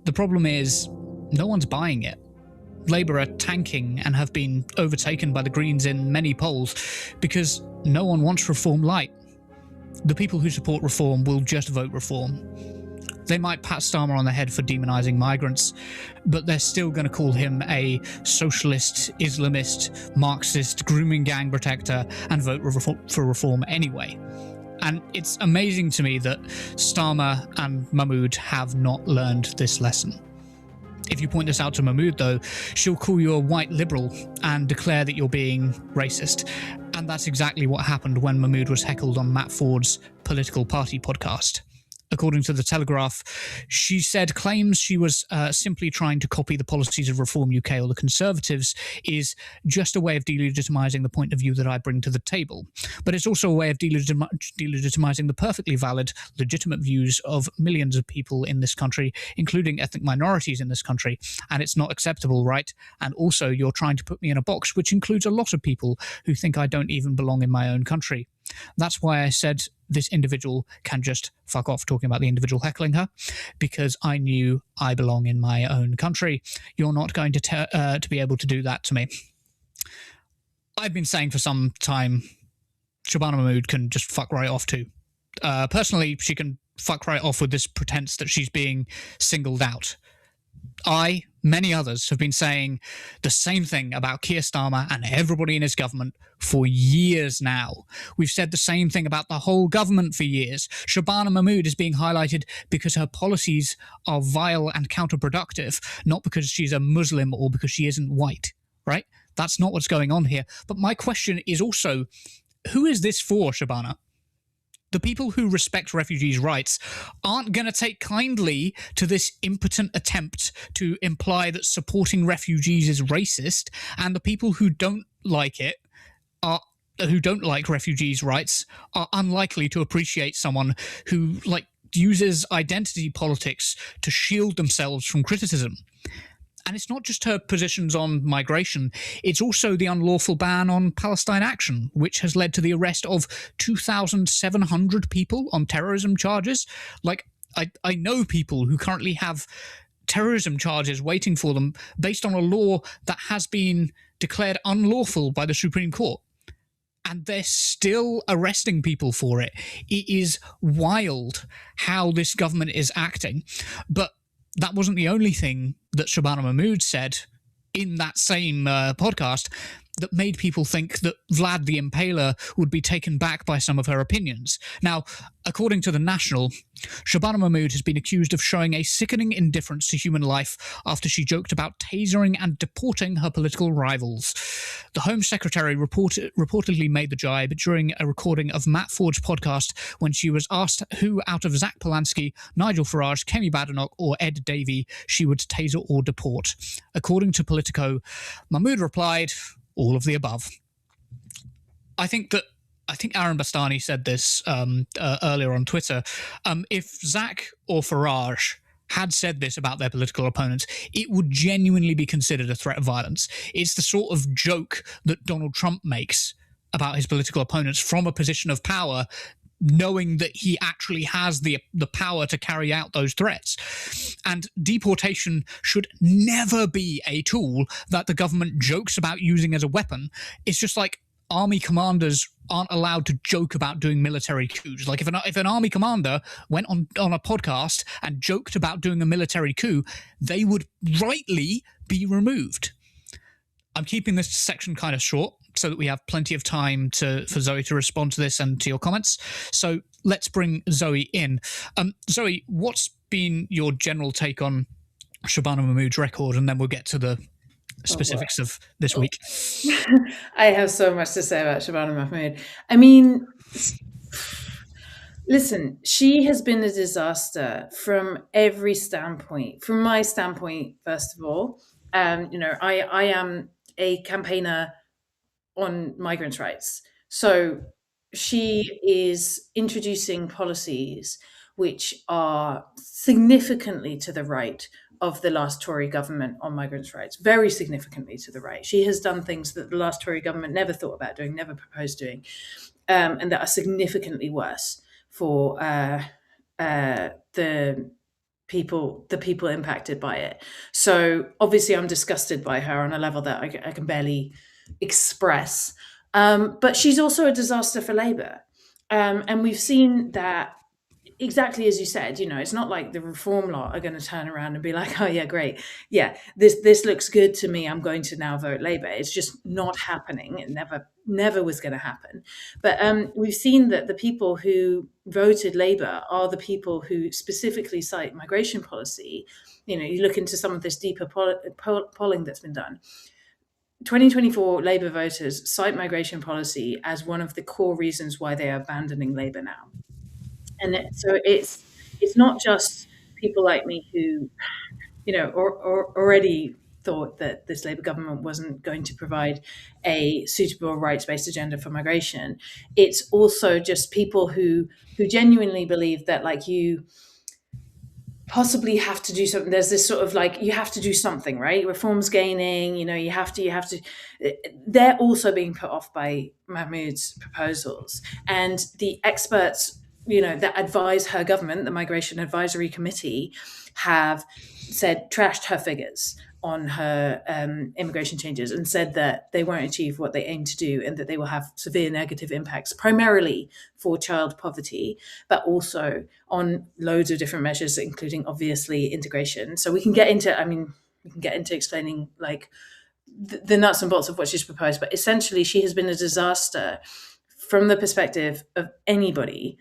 The problem is, no one's buying it. Labour are tanking and have been overtaken by the Greens in many polls because no one wants reform light. The people who support reform will just vote reform. They might pat Starmer on the head for demonising migrants, but they're still going to call him a socialist, Islamist, Marxist, grooming gang protector and vote for reform anyway. And it's amazing to me that Starmer and Mahmood have not learned this lesson. If you point this out to Mahmood, though, she'll call you a white liberal and declare that you're being racist. And that's exactly what happened when Mahmood was heckled on Matt Ford's Political Party podcast. According to The Telegraph, she said claims she was simply trying to copy the policies of Reform UK or the Conservatives is just a way of delegitimising the point of view that I bring to the table. But it's also a way of delegitimising the perfectly valid, legitimate views of millions of people in this country, including ethnic minorities in this country. And it's not acceptable, right? And also, you're trying to put me in a box which includes a lot of people who think I don't even belong in my own country. That's why I said this individual can just fuck off talking about the individual heckling her, because I knew I belong in my own country. You're not going to be able to do that to me. I've been saying for some time, Shabana Mahmood can just fuck right off too. Personally, she can fuck right off with this pretense that she's being singled out. I many others, have been saying the same thing about Keir Starmer and everybody in his government for years now. We've said the same thing about the whole government for years. Shabana Mahmood is being highlighted because her policies are vile and counterproductive, not because she's a Muslim or because she isn't white, right? That's not what's going on here. But my question is also, who is this for, Shabana? The people who respect refugees' rights aren't going to take kindly to this impotent attempt to imply that supporting refugees is racist, and the people who don't like it who don't like refugees' rights are unlikely to appreciate someone who uses identity politics to shield themselves from criticism. And it's not just her positions on migration, it's also the unlawful ban on Palestine action, which has led to the arrest of 2,700 people on terrorism charges. I know people who currently have terrorism charges waiting for them based on a law that has been declared unlawful by the Supreme Court. And they're still arresting people for it. It is wild how this government is acting. But that wasn't the only thing that Shabana Mahmood said in that same podcast that made people think that Vlad the Impaler would be taken back by some of her opinions. Now, according to The National, Shabana Mahmood has been accused of showing a sickening indifference to human life after she joked about tasering and deporting her political rivals. The Home Secretary reportedly made the jibe during a recording of Matt Ford's podcast when she was asked who out of Zach Polanski, Nigel Farage, Kemi Badenoch or Ed Davey she would taser or deport. According to Politico, Mahmood replied, all of the above. I think Aaron Bastani said this earlier on Twitter. If Zach or Farage had said this about their political opponents, it would genuinely be considered a threat of violence. It's the sort of joke that Donald Trump makes about his political opponents from a position of power, knowing that he actually has the power to carry out those threats. And deportation should never be a tool that the government jokes about using as a weapon. It's just like army commanders aren't allowed to joke about doing military coups. Like if an army commander went on a podcast and joked about doing a military coup, they would rightly be removed. I'm keeping this section kind of short so that we have plenty of time for Zoe to respond to this and to your comments. So let's bring Zoe in. Zoe, what's been your general take on Shabana Mahmood's record? And then we'll get to the specifics of this week. I have so much to say about Shabana Mahmood. I mean, listen, she has been a disaster from every standpoint. From my standpoint, first of all, I am a campaigner on migrants' rights. So she is introducing policies which are significantly to the right of the last Tory government on migrants' rights, very significantly to the right. She has done things that the last Tory government never thought about doing, never proposed doing, and that are significantly worse for the people impacted by it. So obviously I'm disgusted by her on a level that I can barely express. But she's also a disaster for Labour. And we've seen that, exactly as you said, it's not like the reform lot are going to turn around and be like, oh yeah, great. Yeah, this looks good to me. I'm going to now vote Labour. It's just not happening. It never was going to happen. But we've seen that the people who voted Labour are the people who specifically cite migration policy. You look into some of this deeper polling that's been done. 2024 Labour voters cite migration policy as one of the core reasons why they are abandoning Labour now. And so it's not just people like me who, or already thought that this Labour government wasn't going to provide a suitable rights-based agenda for migration. It's also just people who genuinely believe that, like, you possibly have to do something. There's this sort of you have to do something, right? Reform's gaining, you have to. They're also being put off by Mahmood's proposals. And the experts, that advise her government, the Migration Advisory Committee, have trashed her figures on her immigration changes and said that they won't achieve what they aim to do and that they will have severe negative impacts, primarily for child poverty, but also on loads of different measures, including obviously integration. So we can get into, we can get into explaining like the nuts and bolts of what she's proposed. But essentially, she has been a disaster from the perspective of anybody,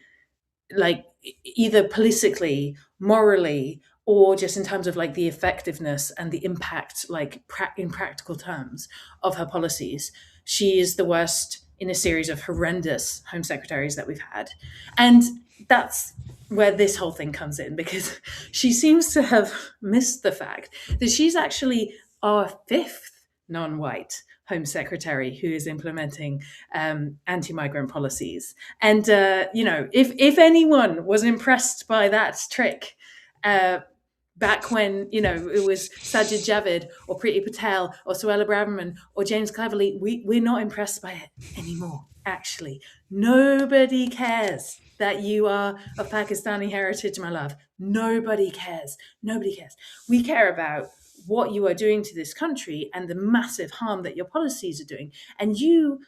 like either politically, morally, or just in terms of like the effectiveness and the impact, like in practical terms, of her policies. She is the worst in a series of horrendous Home Secretaries that we've had. And that's where this whole thing comes in, because she seems to have missed the fact that she's actually our fifth non-white Home Secretary who is implementing anti-migrant policies. And, if anyone was impressed by that trick, back when, it was Sajid Javid or Priti Patel or Suella Braverman or James Cleverly, we're not impressed by it anymore, actually. Nobody cares that you are of Pakistani heritage, my love. Nobody cares. Nobody cares. We care about what you are doing to this country and the massive harm that your policies are doing. And you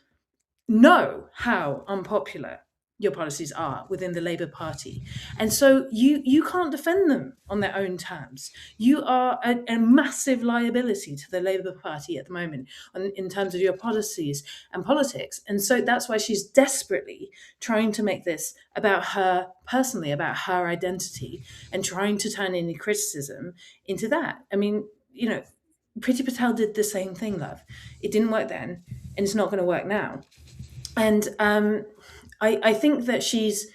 know how unpopular your policies are within the Labour Party. And so you can't defend them on their own terms. You are a massive liability to the Labour Party at the moment in terms of your policies and politics. And so that's why she's desperately trying to make this about her personally, about her identity, and trying to turn any criticism into that. I mean, Priti Patel did the same thing, love. It didn't work then, and it's not going to work now. And I think that she's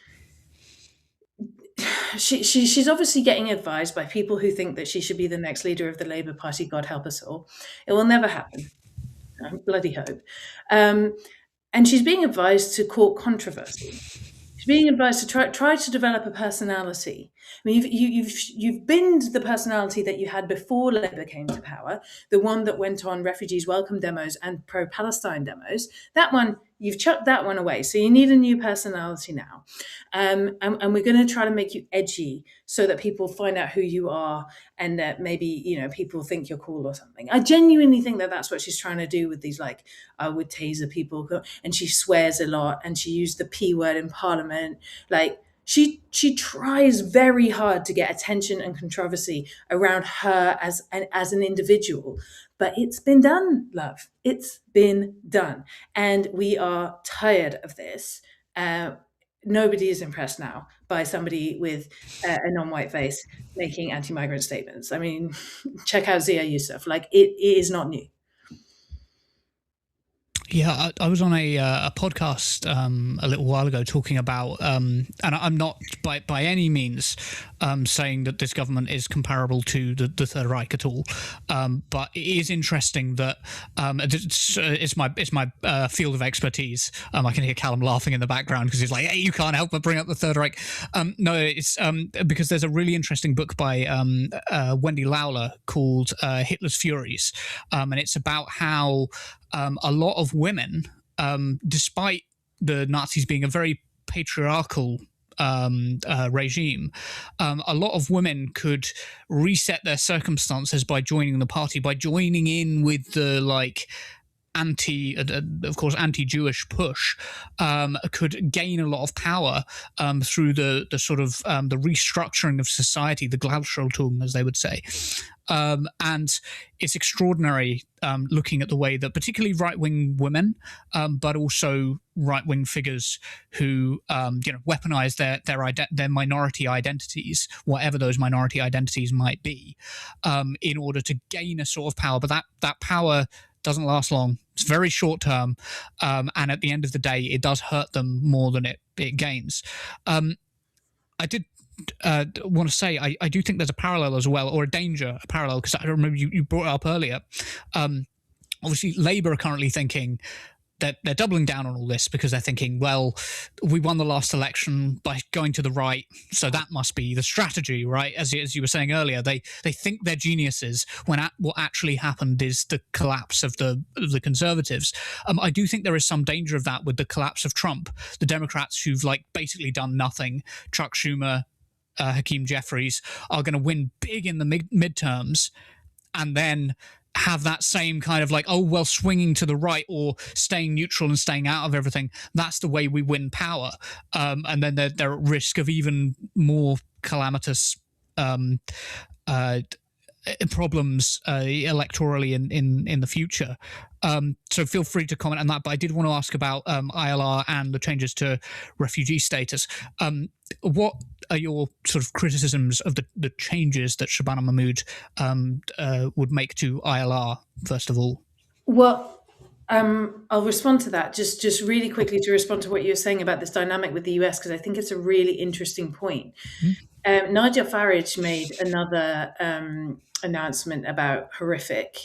obviously getting advised by people who think that she should be the next leader of the Labour Party. God help us all. It will never happen. I bloody hope. And she's being advised to court controversy. She's being advised to try to develop a personality. I mean, you've binned the personality that you had before Labour came to power, the one that went on refugees welcome demos and pro-Palestine demos. That one, you've chucked that one away. So you need a new personality now. And we're going to try to make you edgy so that people find out who you are, and that maybe, people think you're cool or something. I genuinely think that that's what she's trying to do with these, like, I would taser people. And she swears a lot, and she used the P word in Parliament. Like, she tries very hard to get attention and controversy around her as an individual. But it's been done, love. It's been done. And we are tired of this. Nobody is impressed now by somebody with a non-white face making anti-migrant statements. I mean, check out Zia Yusuf. Like, it is not new. Yeah, I was on a podcast a little while ago talking about, and I'm not by any means saying that this government is comparable to the Third Reich at all, but it is interesting that it's my field of expertise. I can hear Callum laughing in the background because he's like, "Hey, you can't help but bring up the Third Reich." No, it's because there's a really interesting book by Wendy Lawler called Hitler's Furies, and it's about how a lot of women, despite the Nazis being a very patriarchal regime, a lot of women could reset their circumstances by joining the party, by joining in with the anti-Jewish push, could gain a lot of power through the sort of the restructuring of society, the Gleichschaltung, as they would say. And it's extraordinary looking at the way that particularly right-wing women, but also right-wing figures who weaponize their minority identities, whatever those minority identities might be, in order to gain a sort of power. But that power doesn't last long. It's very short term, and at the end of the day, it does hurt them more than it gains. I did want to say I do think there's a parallel as well, or a parallel, because I remember you brought it up earlier. Obviously, Labour are currently thinking that they're doubling down on all this because they're thinking, well, we won the last election by going to the right, so that must be the strategy, right? As you were saying earlier, they think they're geniuses when what actually happened is the collapse of the Conservatives. I do think there is some danger of that with the collapse of Trump. The Democrats who've basically done nothing, Chuck Schumer, Hakeem Jeffries, are going to win big in the midterms, and then have that same kind of swinging to the right or staying neutral and staying out of everything. That's the way we win power. And then they're at risk of even more calamitous problems electorally in the future. So feel free to comment on that. But I did want to ask about ILR and the changes to refugee status. What are your sort of criticisms of the changes that Shabana Mahmood would make to ILR, first of all? Well, I'll respond to that. Just really quickly to respond to what you were saying about this dynamic with the US, because I think it's a really interesting point. Nigel Farage made another announcement about horrific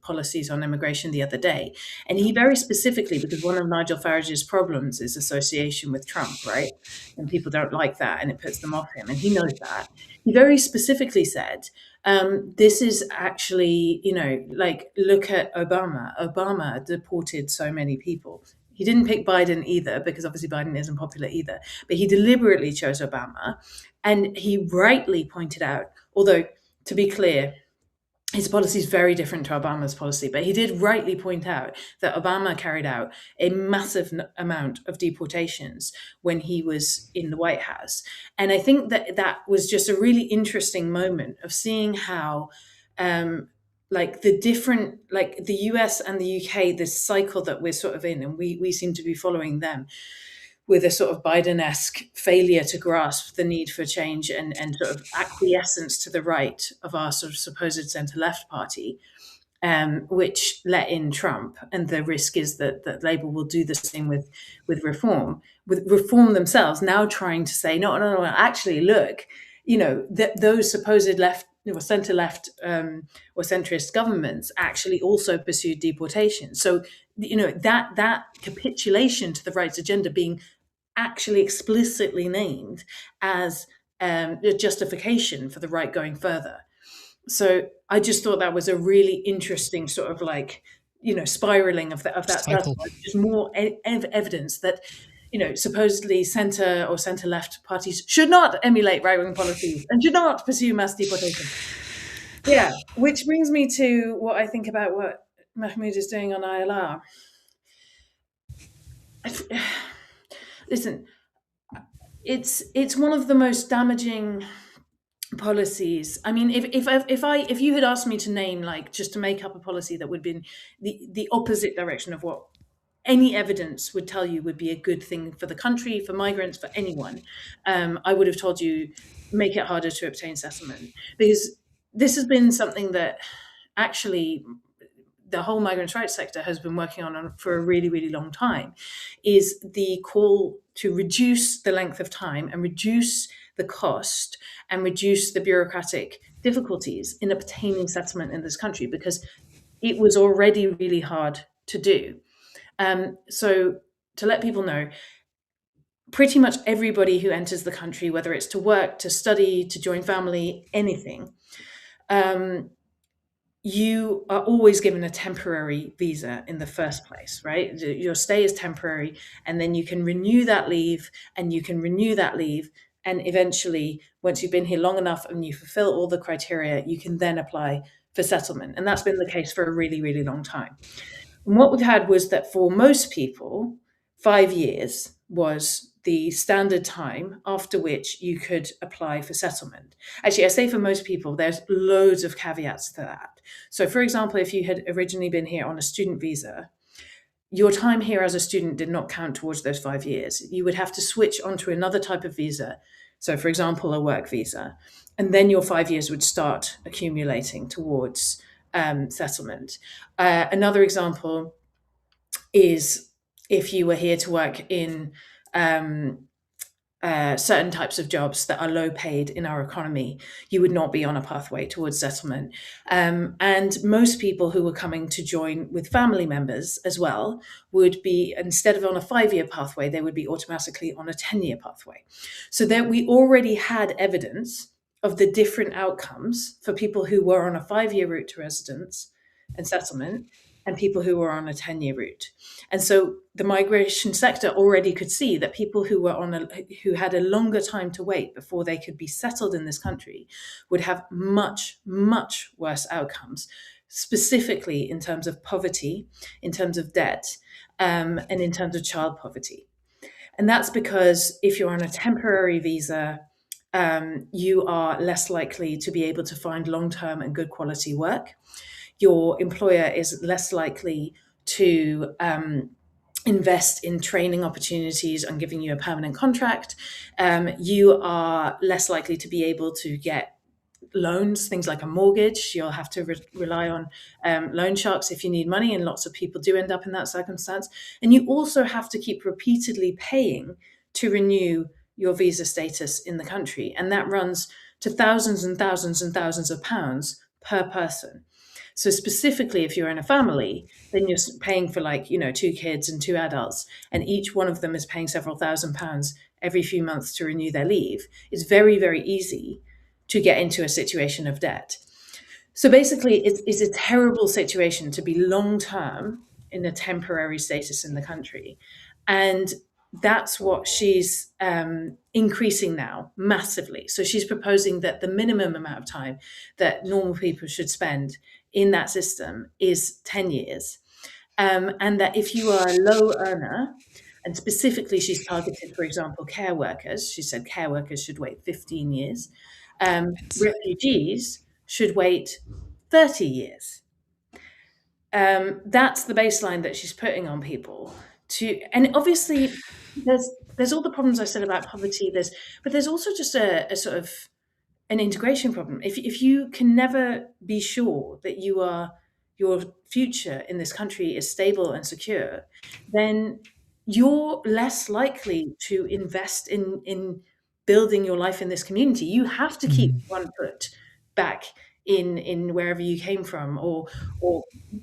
policies on immigration the other day. And he very specifically, because one of Nigel Farage's problems is association with Trump, right? And people don't like that and it puts them off him. And he knows that. He very specifically said, this is actually, like, look at Obama. Obama deported so many people. He didn't pick Biden either, because obviously Biden isn't popular either. But he deliberately chose Obama. And he rightly pointed out, although, to be clear, his policy is very different to Obama's policy, but he did rightly point out that Obama carried out a massive amount of deportations when he was in the White House. And I think that was just a really interesting moment of seeing how the different, like the US and the UK, this cycle that we're sort of in, and we seem to be following them, with a sort of Biden-esque failure to grasp the need for change and sort of acquiescence to the right of our sort of supposed centre-left party, which let in Trump. And the risk is that Labour will do the same with reform themselves, now trying to say, no, actually, look, those supposed left or centre-left or centrist governments actually also pursued deportation. So, that capitulation to the right's agenda being actually explicitly named as a justification for the right going further. So I just thought that was a really interesting sort of spiraling of that. That's just more evidence that, supposedly centre or centre-left parties should not emulate right-wing policies and should not pursue mass deportation. Yeah, which brings me to what I think about what Mahmoud is doing on ILR. Listen, it's one of the most damaging policies. I mean, if you had asked me to name, just to make up a policy that would be in the opposite direction of what any evidence would tell you would be a good thing for the country, for migrants, for anyone, I would have told you, make it harder to obtain settlement. Because this has been something that actually the whole migrants' rights sector has been working on for a really, really long time, is the call to reduce the length of time and reduce the cost and reduce the bureaucratic difficulties in obtaining settlement in this country, because it was already really hard to do. So to let people know, pretty much everybody who enters the country, whether it's to work, to study, to join family, anything, you are always given a temporary visa in the first place, right? Your stay is temporary, and then you can renew that leave, and you can renew that leave. And eventually, once you've been here long enough and you fulfill all the criteria, you can then apply for settlement. And that's been the case for a really, really long time. And what we've had was that for most people, 5 years was the standard time after which you could apply for settlement. Actually, I say for most people, there's loads of caveats to that. So, for example, if you had originally been here on a student visa, your time here as a student did not count towards those 5 years. You would have to switch onto another type of visa. So, for example, a work visa. And then your 5 years would start accumulating towards settlement. Another example is if you were here to work in certain types of jobs that are low paid in our economy, you would not be on a pathway towards settlement. And most people who were coming to join with family members as well would be, instead of on a 5-year pathway, they would be automatically on a 10-year pathway. So that we already had evidence of the different outcomes for people who were on a 5-year route to residence and settlement and people who were on a 10-year route. And so the migration sector already could see that people who were who had a longer time to wait before they could be settled in this country would have much, much worse outcomes, specifically in terms of poverty, in terms of debt, and in terms of child poverty. And that's because if you're on a temporary visa, you are less likely to be able to find long-term and good quality work. Your employer is less likely to invest in training opportunities and giving you a permanent contract. You are less likely to be able to get loans, things like a mortgage. You'll have to rely on loan sharks if you need money, and lots of people do end up in that circumstance. And you also have to keep repeatedly paying to renew your visa status in the country, and that runs to thousands and thousands and thousands of pounds per person. So specifically, if you're in a family, then you're paying for 2 kids and 2 adults, and each one of them is paying several £1,000s every few months to renew their leave. It's very, very easy to get into a situation of debt. So basically, it's a terrible situation to be long-term in a temporary status in the country. And that's what she's increasing now massively. So she's proposing that the minimum amount of time that normal people should spend in that system is 10 years. And that if you are a low earner, and specifically she's targeted, for example, care workers, she said care workers should wait 15 years. Refugees should wait 30 years. That's the baseline that she's putting on people. And obviously, there's all the problems I said about poverty. But there's also just a sort of an integration problem. If you can never be sure that your future in this country is stable and secure, then you're less likely to invest in building your life in this community. You have to keep one foot back in wherever you came from, or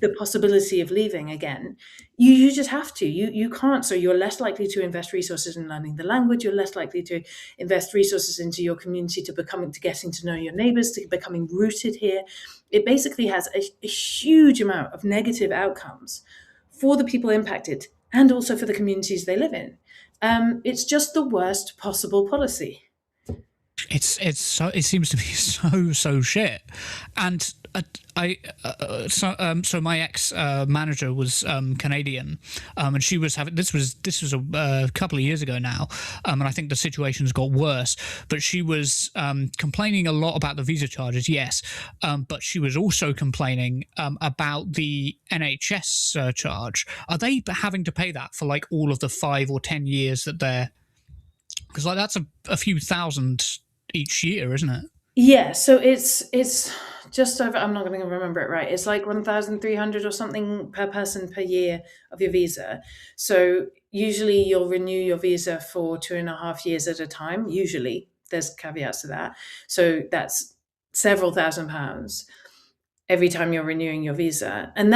the possibility of leaving again. You just have to. You can't. So you're less likely to invest resources in learning the language. You're less likely to invest resources into your community, to getting to know your neighbors, to becoming rooted here. It basically has a huge amount of negative outcomes for the people impacted and also for the communities they live in. It's just the worst possible policy. It seems to be so shit. And so my ex manager was Canadian, and she was having this was a couple of years ago now, and I think the situation's got worse. But she was complaining a lot about the visa charges, yes, but she was also complaining about the NHS surcharge. Are they having to pay that for all of the 5 or 10 years that they're? Because that's a few thousand each year, isn't it? Yeah, so it's just over, I'm not going to remember it right, it's 1,300 or something per person per year of your visa. So usually you'll renew your visa for 2.5 years at a time. Usually, there's caveats to that. So that's several £1,000s every time you're renewing your visa. And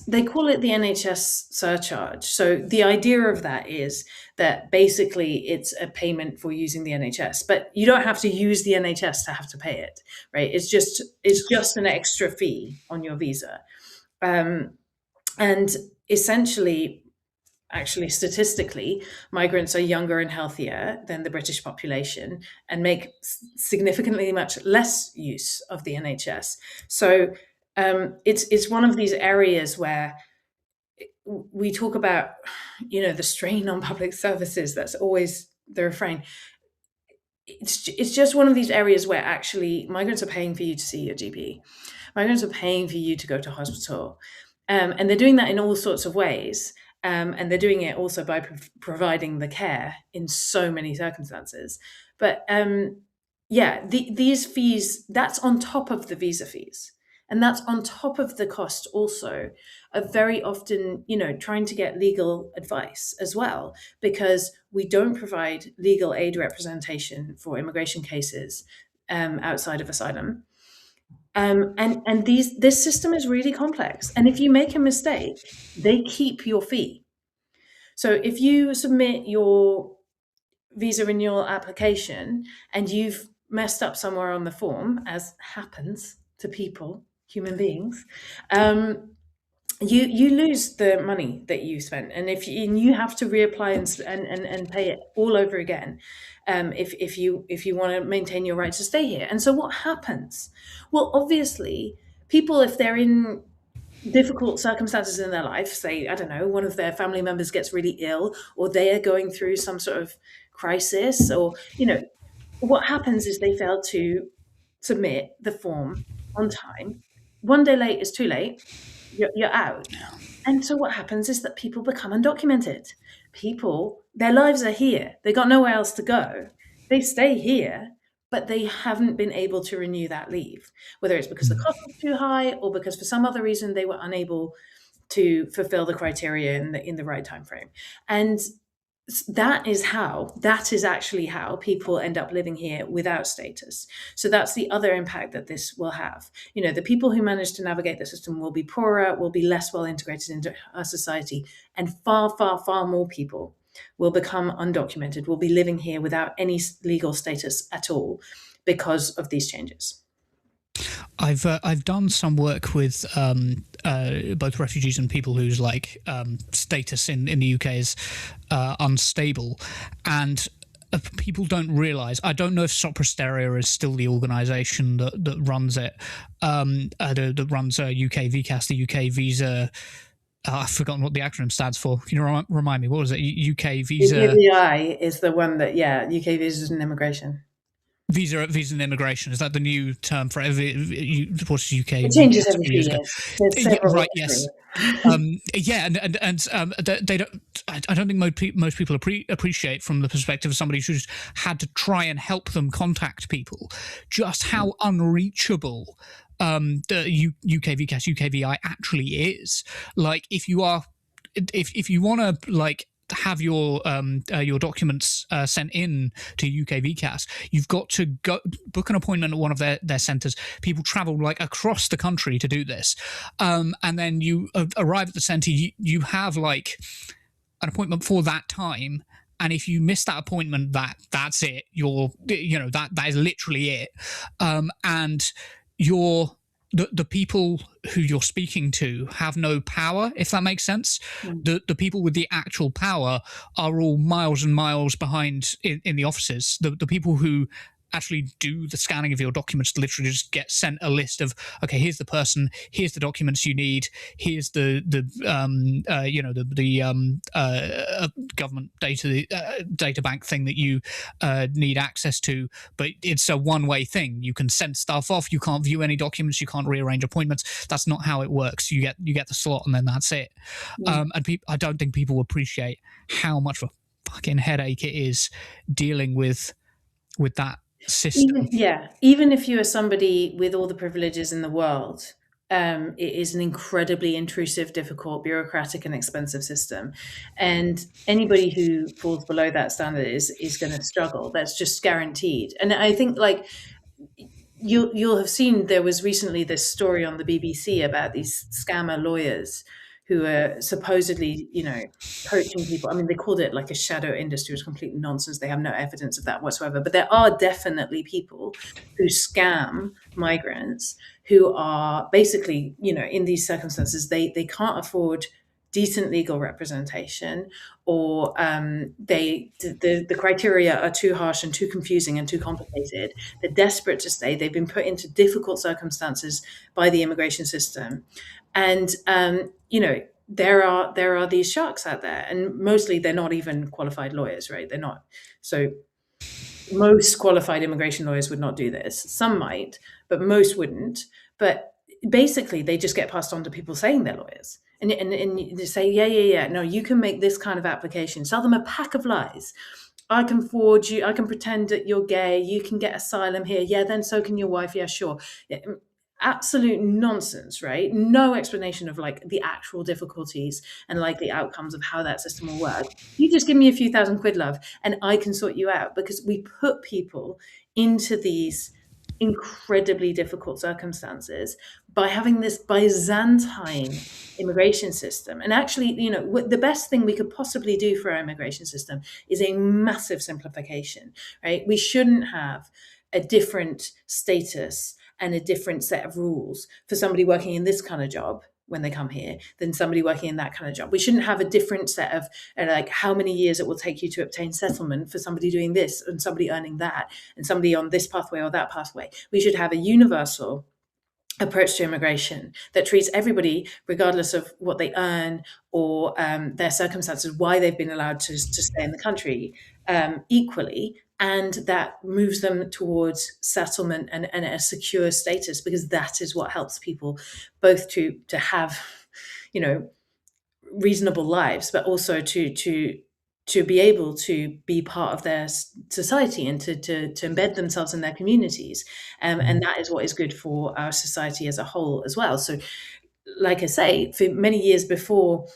they call it the NHS surcharge. So the idea of that is that basically it's a payment for using the NHS, but you don't have to use the NHS to have to pay it, right? It's just an extra fee on your visa. And essentially, actually, statistically, migrants are younger and healthier than the British population and make significantly much less use of the NHS. So it's one of these areas where we talk about, the strain on public services. That's always the refrain. It's just one of these areas where actually migrants are paying for you to see your GP. Migrants are paying for you to go to hospital. And they're doing that in all sorts of ways. And they're doing it also by providing the care in so many circumstances. But these fees, that's on top of the visa fees. And that's on top of the cost also of very often, trying to get legal advice as well, because we don't provide legal aid representation for immigration cases outside of asylum. And this system is really complex. And if you make a mistake, they keep your fee. So if you submit your visa renewal application and you've messed up somewhere on the form, as happens to people, human beings, you lose the money that you spent, and you have to reapply and pay it all over again, if you want to maintain your right to stay here. And so what happens? Well, obviously, people, if they're in difficult circumstances in their life, say, I don't know, one of their family members gets really ill, or they are going through some sort of crisis, or what happens is they fail to submit the form on time. One day late is too late. You're out. And so what happens is that people become undocumented. People, their lives are here. They got nowhere else to go. They stay here, but they haven't been able to renew that leave, whether it's because the cost was too high or because for some other reason they were unable to fulfill the criteria in the right time frame. And that is actually how people end up living here without status. So that's the other impact that this will have. The people who manage to navigate the system will be poorer, will be less well integrated into our society, and far, far, far more people will become undocumented, will be living here without any legal status at all because of these changes. I've done some work with both refugees and people whose status in the UK is unstable, and people don't realise. I don't know if Sopra Steria is still the organisation that runs it, that runs UK VCAS, the UK visa. I've forgotten what the acronym stands for. Can you remind me? What was it? UK visa. UKVI is the one that UK visas and immigration. Visa and immigration, is that the new term for what's UK? It changes every few years. Right. Yes. They don't. I don't think most people appreciate from the perspective of somebody who's had to try and help them contact people, just how unreachable the UK VCAS, UKVI actually is. Like, if you want to have your documents sent in to UK VCAS, you've got to go book an appointment at one of their centres. People travel across the country to do this, and then you arrive at the centre. You have an appointment for that time, and if you miss that appointment, that's it. That is literally it, and the people who you're speaking to have no power, if that makes sense. The people with the actual power are all miles and miles behind in the offices. The people who actually do the scanning of your documents literally just get sent a list of, okay, here's the person, here's the documents you need, here's the government data bank thing that you need access to, but it's a one-way thing. You can send stuff off, you can't view any documents, you can't rearrange appointments. That's not how it works. You get the slot and then that's it. And I don't think people appreciate how much of a fucking headache it is dealing with that system. Even if you are somebody with all the privileges in the world, it is an incredibly intrusive, difficult, bureaucratic, and expensive system. And anybody who falls below that standard is going to struggle. That's just guaranteed. And I think you'll have seen, there was recently this story on the BBC about these scammer lawyers who are supposedly, poaching people. I mean, they called it a shadow industry. It was complete nonsense. They have no evidence of that whatsoever. But there are definitely people who scam migrants who are basically, in these circumstances, they can't afford decent legal representation, or the criteria are too harsh and too confusing and too complicated. They're desperate to stay. They've been put into difficult circumstances by the immigration system. And, there are these sharks out there, and mostly they're not even qualified lawyers, right? They're not. So most qualified immigration lawyers would not do this. Some might, but most wouldn't. But basically, they just get passed on to people saying they're lawyers. And they say, no, you can make this kind of application. Sell them a pack of lies. I can forge you. I can pretend that you're gay. You can get asylum here. Yeah, then so can your wife. Yeah, sure. Yeah, absolute nonsense, right? No explanation of the actual difficulties and likely outcomes of how that system will work. You just give me a few £1,000, love, and I can sort you out, because we put people into these incredibly difficult circumstances by having this Byzantine immigration system. And actually, the best thing we could possibly do for our immigration system is a massive simplification, right? We shouldn't have a different status and a different set of rules for somebody working in this kind of job when they come here than somebody working in that kind of job. We shouldn't have a different set of how many years it will take you to obtain settlement for somebody doing this and somebody earning that and somebody on this pathway or that pathway. We should have a universal approach to immigration that treats everybody, regardless of what they earn or their circumstances, why they've been allowed to stay in the country, equally, and that moves them towards settlement and a secure status, because that is what helps people both to have, reasonable lives, but also to be able to be part of their society and to embed themselves in their communities. And that is what is good for our society as a whole as well. So, like I say, for many years before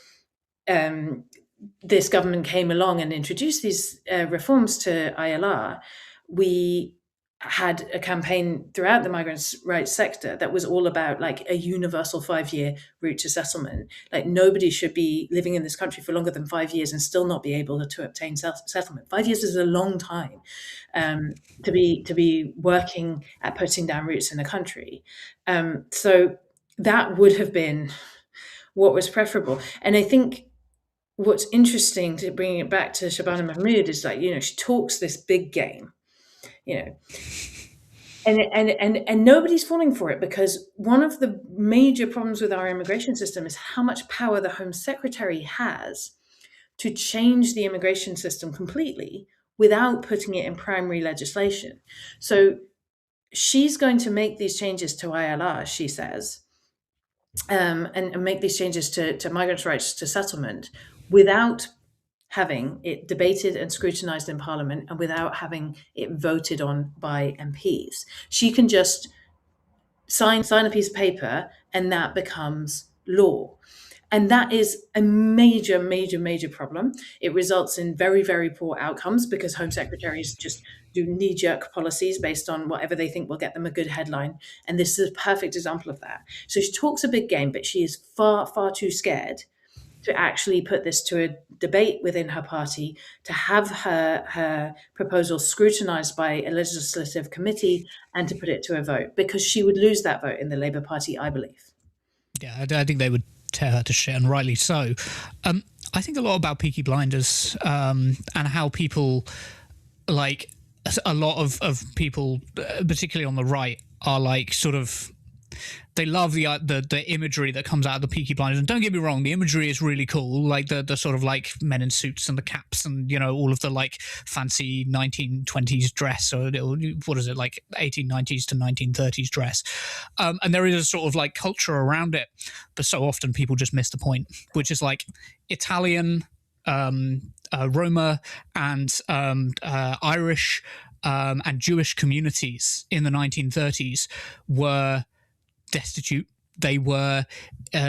this government came along and introduced these reforms to ILR, we had a campaign throughout the migrants' rights sector that was all about like a universal 5-year route to settlement. Like nobody should be living in this country for longer than 5 years and still not be able to obtain settlement. 5 years is a long time to be working at putting down roots in a country. So that would have been what was preferable. And I think what's interesting, to bring it back to Shabana Mahmood, is like, she talks this big game, and nobody's falling for it, because one of the major problems with our immigration system is how much power the Home Secretary has to change the immigration system completely without putting it in primary legislation. So she's going to make these changes to ILR, she says, and make these changes to migrants' rights to settlement without having it debated and scrutinised in Parliament and without having it voted on by MPs. She can just sign a piece of paper and that becomes law. And that is a major, major, major problem. It results in very, very poor outcomes because Home Secretaries just do knee-jerk policies based on whatever they think will get them a good headline. And this is a perfect example of that. So she talks a big game, but she is far, far too scared to actually put this to a debate within her party, to have her proposal scrutinised by a legislative committee, and to put it to a vote, because she would lose that vote in the Labour Party, I believe. Yeah, I think they would tear her to shit, and rightly so. I think a lot about Peaky Blinders and how people, like a lot of people, particularly on the right, are like sort of, they love the imagery that comes out of the Peaky Blinders. And don't get me wrong, the imagery is really cool, like the sort of like men in suits and the caps and, all of the like fancy 1920s dress, or what is it, like 1890s to 1930s dress. And there is a sort of like culture around it, but so often people just miss the point, which is like Italian, Roma and Irish and Jewish communities in the 1930s were destitute, they were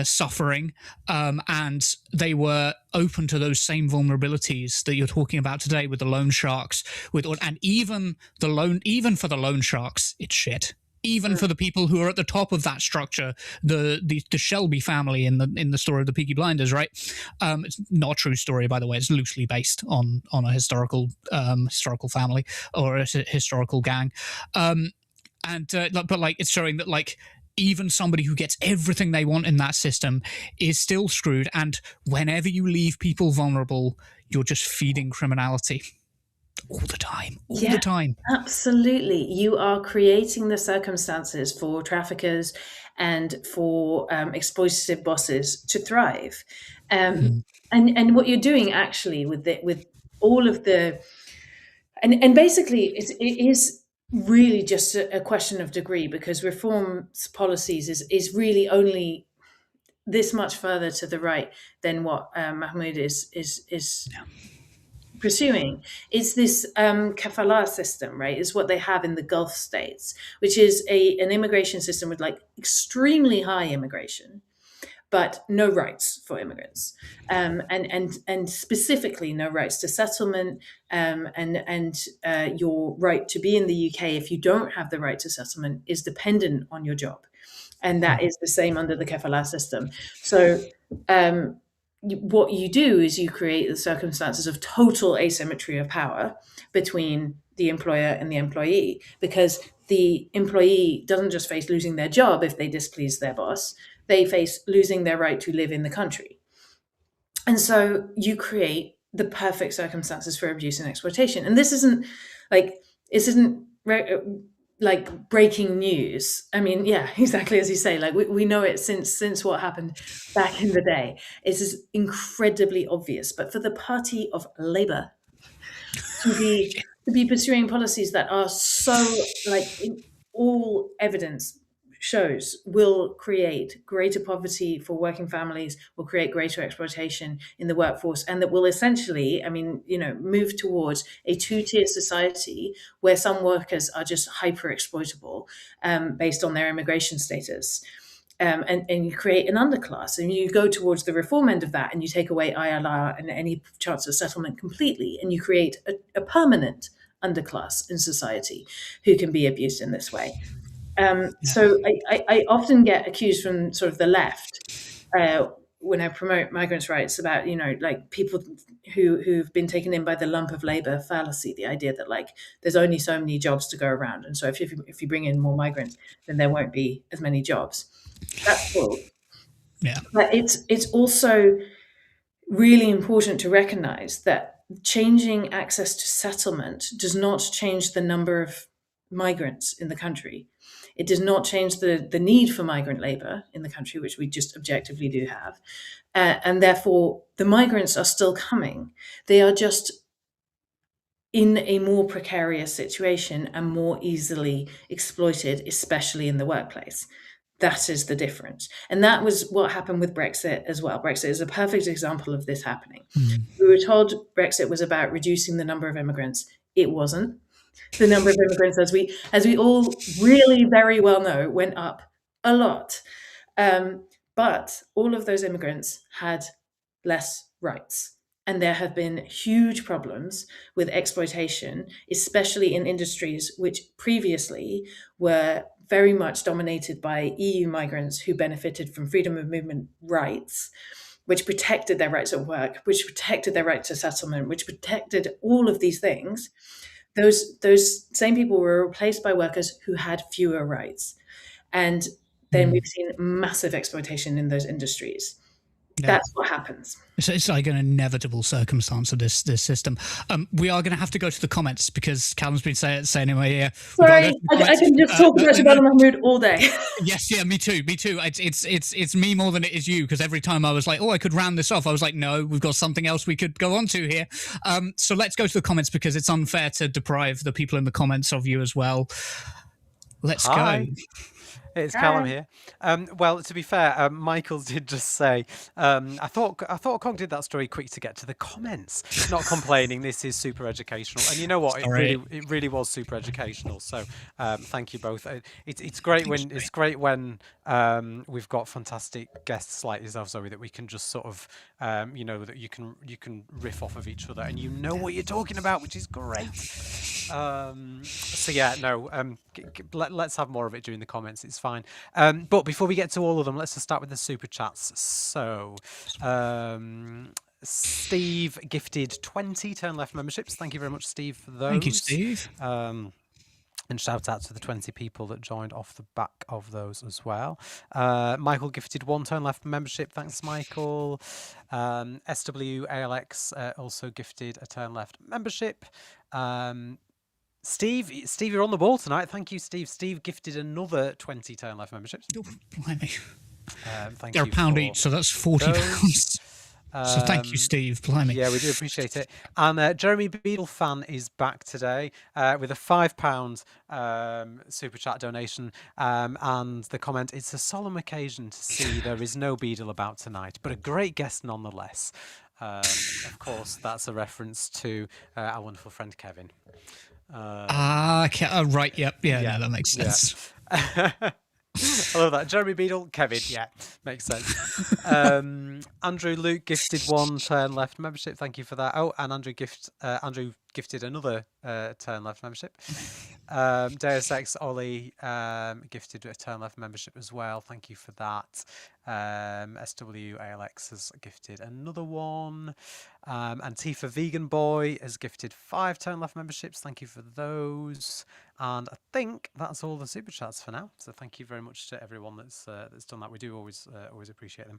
suffering, and they were open to those same vulnerabilities that you're talking about today with the loan sharks, and even for the loan sharks, it's shit. Even for the people who are at the top of that structure, the Shelby family in the story of the Peaky Blinders, right? It's not a true story, by the way. It's loosely based on a historical family or a historical gang, but like it's showing that like even somebody who gets everything they want in that system is still screwed. And whenever you leave people vulnerable, you're just feeding criminality. All the time. Absolutely. You are creating the circumstances for traffickers and for exploitative bosses to thrive. And what you're doing actually with all of the, and basically it is really just a question of degree, because reforms policies is really only this much further to the right than what Mahmoud is pursuing. It's this kafala system, right? Is what they have in the Gulf states, which is an immigration system with like extremely high immigration, but no rights for immigrants, and specifically no rights to settlement, and your right to be in the UK, if you don't have the right to settlement, is dependent on your job, and that is the same under the kafala system. So what you do is you create the circumstances of total asymmetry of power between the employer and the employee, because the employee doesn't just face losing their job if they displease their boss, they face losing their right to live in the country. And so you create the perfect circumstances for abuse and exploitation. And this isn't like breaking news. I mean, yeah, exactly as you say, like we know it since what happened back in the day. It is incredibly obvious. But for the party of Labour to be to be pursuing policies that are so, like, all evidence shows will create greater poverty for working families, will create greater exploitation in the workforce, and that will essentially, move towards a two-tier society where some workers are just hyper exploitable based on their immigration status. And you create an underclass, and you go towards the reform end of that, and you take away ILR and any chance of settlement completely, and you create a permanent underclass in society who can be abused in this way. So I often get accused from sort of the left when I promote migrants' rights about, like people who've been taken in by the lump of labor fallacy, the idea that like there's only so many jobs to go around, and so if you bring in more migrants, then there won't be as many jobs. That's false. Yeah, but it's also really important to recognize that changing access to settlement does not change the number of migrants in the country. It does not change the need for migrant labor in the country, which we just objectively do have. And therefore, the migrants are still coming. They are just in a more precarious situation and more easily exploited, especially in the workplace. That is the difference. And that was what happened with Brexit as well. Brexit is a perfect example of this happening. We were told Brexit was about reducing the number of immigrants. It wasn't. The number of immigrants, as we all really very well know, went up a lot. But all of those immigrants had less rights. And there have been huge problems with exploitation, especially in industries which previously were very much dominated by EU migrants who benefited from freedom of movement rights, which protected their rights at work, which protected their right to settlement, which protected all of these things. Those same people were replaced by workers who had fewer rights. And then we've seen massive exploitation in those industries. Yeah. That's what happens. It's like an inevitable circumstance of this system. We are going to have to go to the comments because Callum's been saying in my ear. Sorry, I can just talk about Jabal Mahmood all day. Yes, yeah, me too. It's me more than it is you, because every time I was like, I could round this off, I was like, no, we've got something else we could go on to here. So let's go to the comments because it's unfair to deprive the people in the comments of you as well. Let's go. It's Callum here. Well, to be fair, Michael did just say, I thought Cog did that story quick to get to the comments. Not complaining. This is super educational, and you know what? It really was super educational. So thank you both. It's great when we've got fantastic guests like yourself, Zoe, that we can just sort of that you can riff off of each other, and you know what you're talking about, which is great. So yeah, no. Let's have more of it during the comments. It's fine. But before we get to all of them, let's just start with the super chats. So, Steve gifted 20 Turn Left memberships. Thank you very much, Steve, for those. Thank you, Steve. And shout out to the 20 people that joined off the back of those as well. Michael gifted 1 Turn Left membership. Thanks, Michael. SWALX also gifted a Turn Left membership. Steve, you're on the ball tonight. Thank you, Steve. Steve gifted another 20 Turn Left memberships. Oh, blimey. They're £1 each, so that's £40. So thank you, Steve. Blimey. Yeah, we do appreciate it. And Jeremy Beadle fan is back today with a £5 super chat donation. And the comment, it's a solemn occasion to see there is no Beadle about tonight, but a great guest nonetheless. Of course, that's a reference to our wonderful friend Kevin. Right. Yep. Yeah. No, that makes sense. Yeah. I love that. Jeremy Beadle, Kevin. Yeah, makes sense. Andrew Luke gifted 1 Turn Left membership. Thank you for that. Oh, and Andrew gifted another Turn Left membership. Deus Ex Ollie gifted a Turn Left membership as well. Thank you for that. SWALX has gifted another one. And Tifa Vegan Boy has gifted 5 Turn Left memberships. Thank you for those. And I think that's all the super chats for now. So thank you very much to everyone that's done that. We do always appreciate them.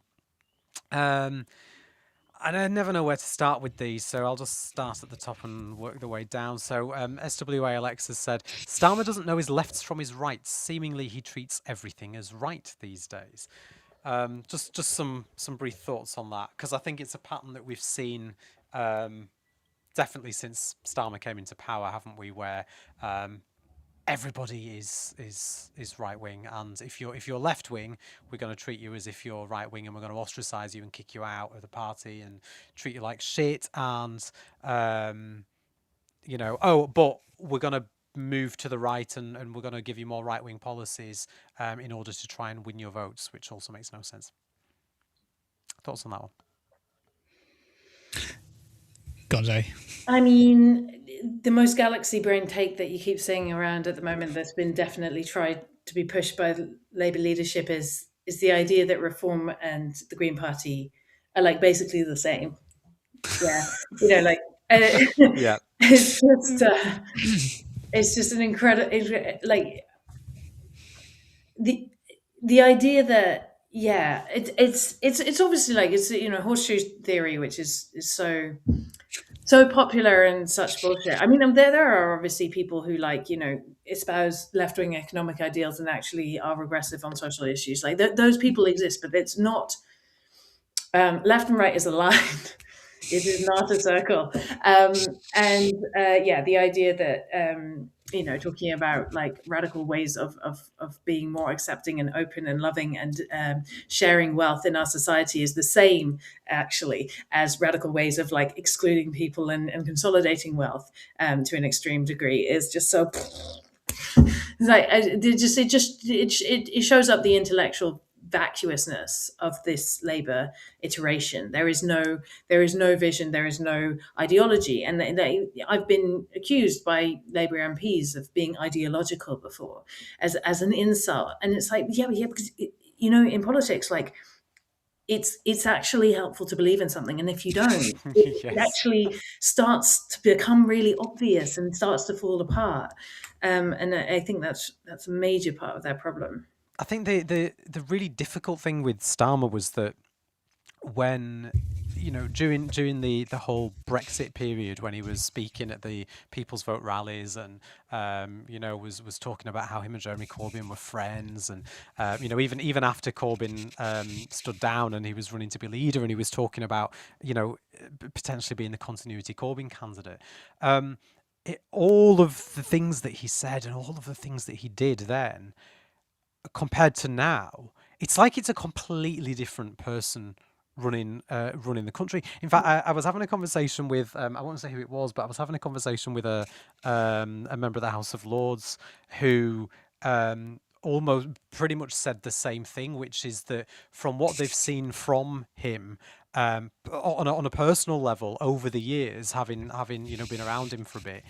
And I never know where to start with these, so I'll just start at the top and work the way down. So SWALX has said, Starmer doesn't know his lefts from his rights. Seemingly he treats everything as right these days. Just some brief thoughts on that, because I think it's a pattern that we've seen definitely since Starmer came into power, haven't we? Where everybody is right wing, and if you're left wing, we're going to treat you as if you're right wing, and we're going to ostracize you and kick you out of the party and treat you like shit. And but we're going to move to the right, and we're going to give you more right wing policies in order to try and win your votes, which also makes no sense. Thoughts on that one? Gonzo. I mean, the most galaxy brain take that you keep seeing around at the moment that's been definitely tried to be pushed by the Labour leadership is the idea that Reform and the Green Party are like basically the same. Yeah, yeah. It's just an incredible, like the idea that it's obviously like it's horseshoe theory, which is so popular and such bullshit. I mean, there are obviously people who espouse left-wing economic ideals and actually are regressive on social issues. Like those people exist, but it's not left and right is a line. It is not a circle. The idea that talking about like radical ways of being more accepting and open and loving and sharing wealth in our society is the same actually as radical ways of like excluding people and consolidating wealth to an extreme degree is just so like it shows up the intellectual vacuousness of this Labour iteration. There is no vision, there is no ideology, and I've been accused by Labour MPs of being ideological before as an insult, and it's like because in politics, like it's actually helpful to believe in something, and if you don't, it actually starts to become really obvious and starts to fall apart. And I think that's a major part of their problem. I think the really difficult thing with Starmer was that when during the whole Brexit period, when he was speaking at the People's Vote rallies and was talking about how him and Jeremy Corbyn were friends, and even after Corbyn stood down and he was running to be leader, and he was talking about potentially being the continuity Corbyn candidate. All of the things that he said and all of the things that he did then, compared to now, it's like it's a completely different person running the country. In fact, I was having a conversation with I won't say who it was, but I was having a conversation with a member of the House of Lords who almost pretty much said the same thing, which is that from what they've seen from him on a personal level over the years, having been around him for a bit,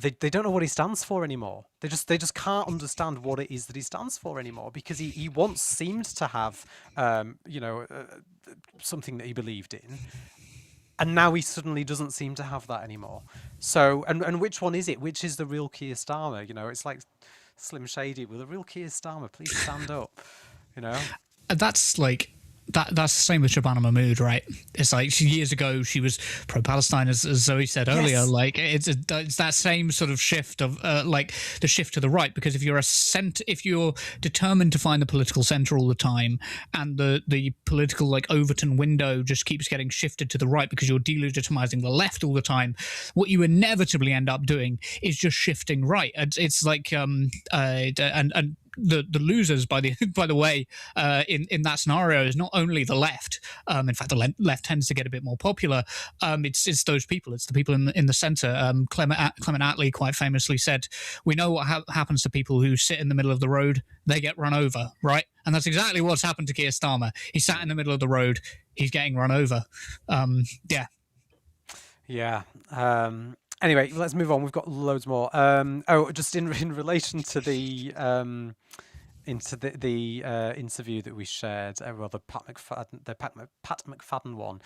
they don't know what he stands for anymore. They just can't understand what it is that he stands for anymore, because he once seemed to have something that he believed in, and now he suddenly doesn't seem to have that anymore. So and which one is it? Which is the real Keir Starmer? It's like Slim Shady. Will the real Keir Starmer please stand up? That's like. That's the same with Shabana Mahmood, right? It's like years ago she was pro-Palestine, as Zoe said earlier. Yes. Like it's that same sort of shift of like the shift to the right, because if you're determined to find the political center all the time, and the political like Overton window just keeps getting shifted to the right because you're delegitimizing the left all the time, what you inevitably end up doing is just shifting right. It's like the losers, by the way, in that scenario is not only the left. In fact, the left tends to get a bit more popular. It's those people. It's the people in the centre. Clement Attlee quite famously said, "We know what happens to people who sit in the middle of the road. They get run over, right?" And that's exactly what's happened to Keir Starmer. He sat in the middle of the road. He's getting run over. Yeah. Anyway, let's move on. We've got loads more. Just in relation to the interview that we shared, the Pat McFadden one.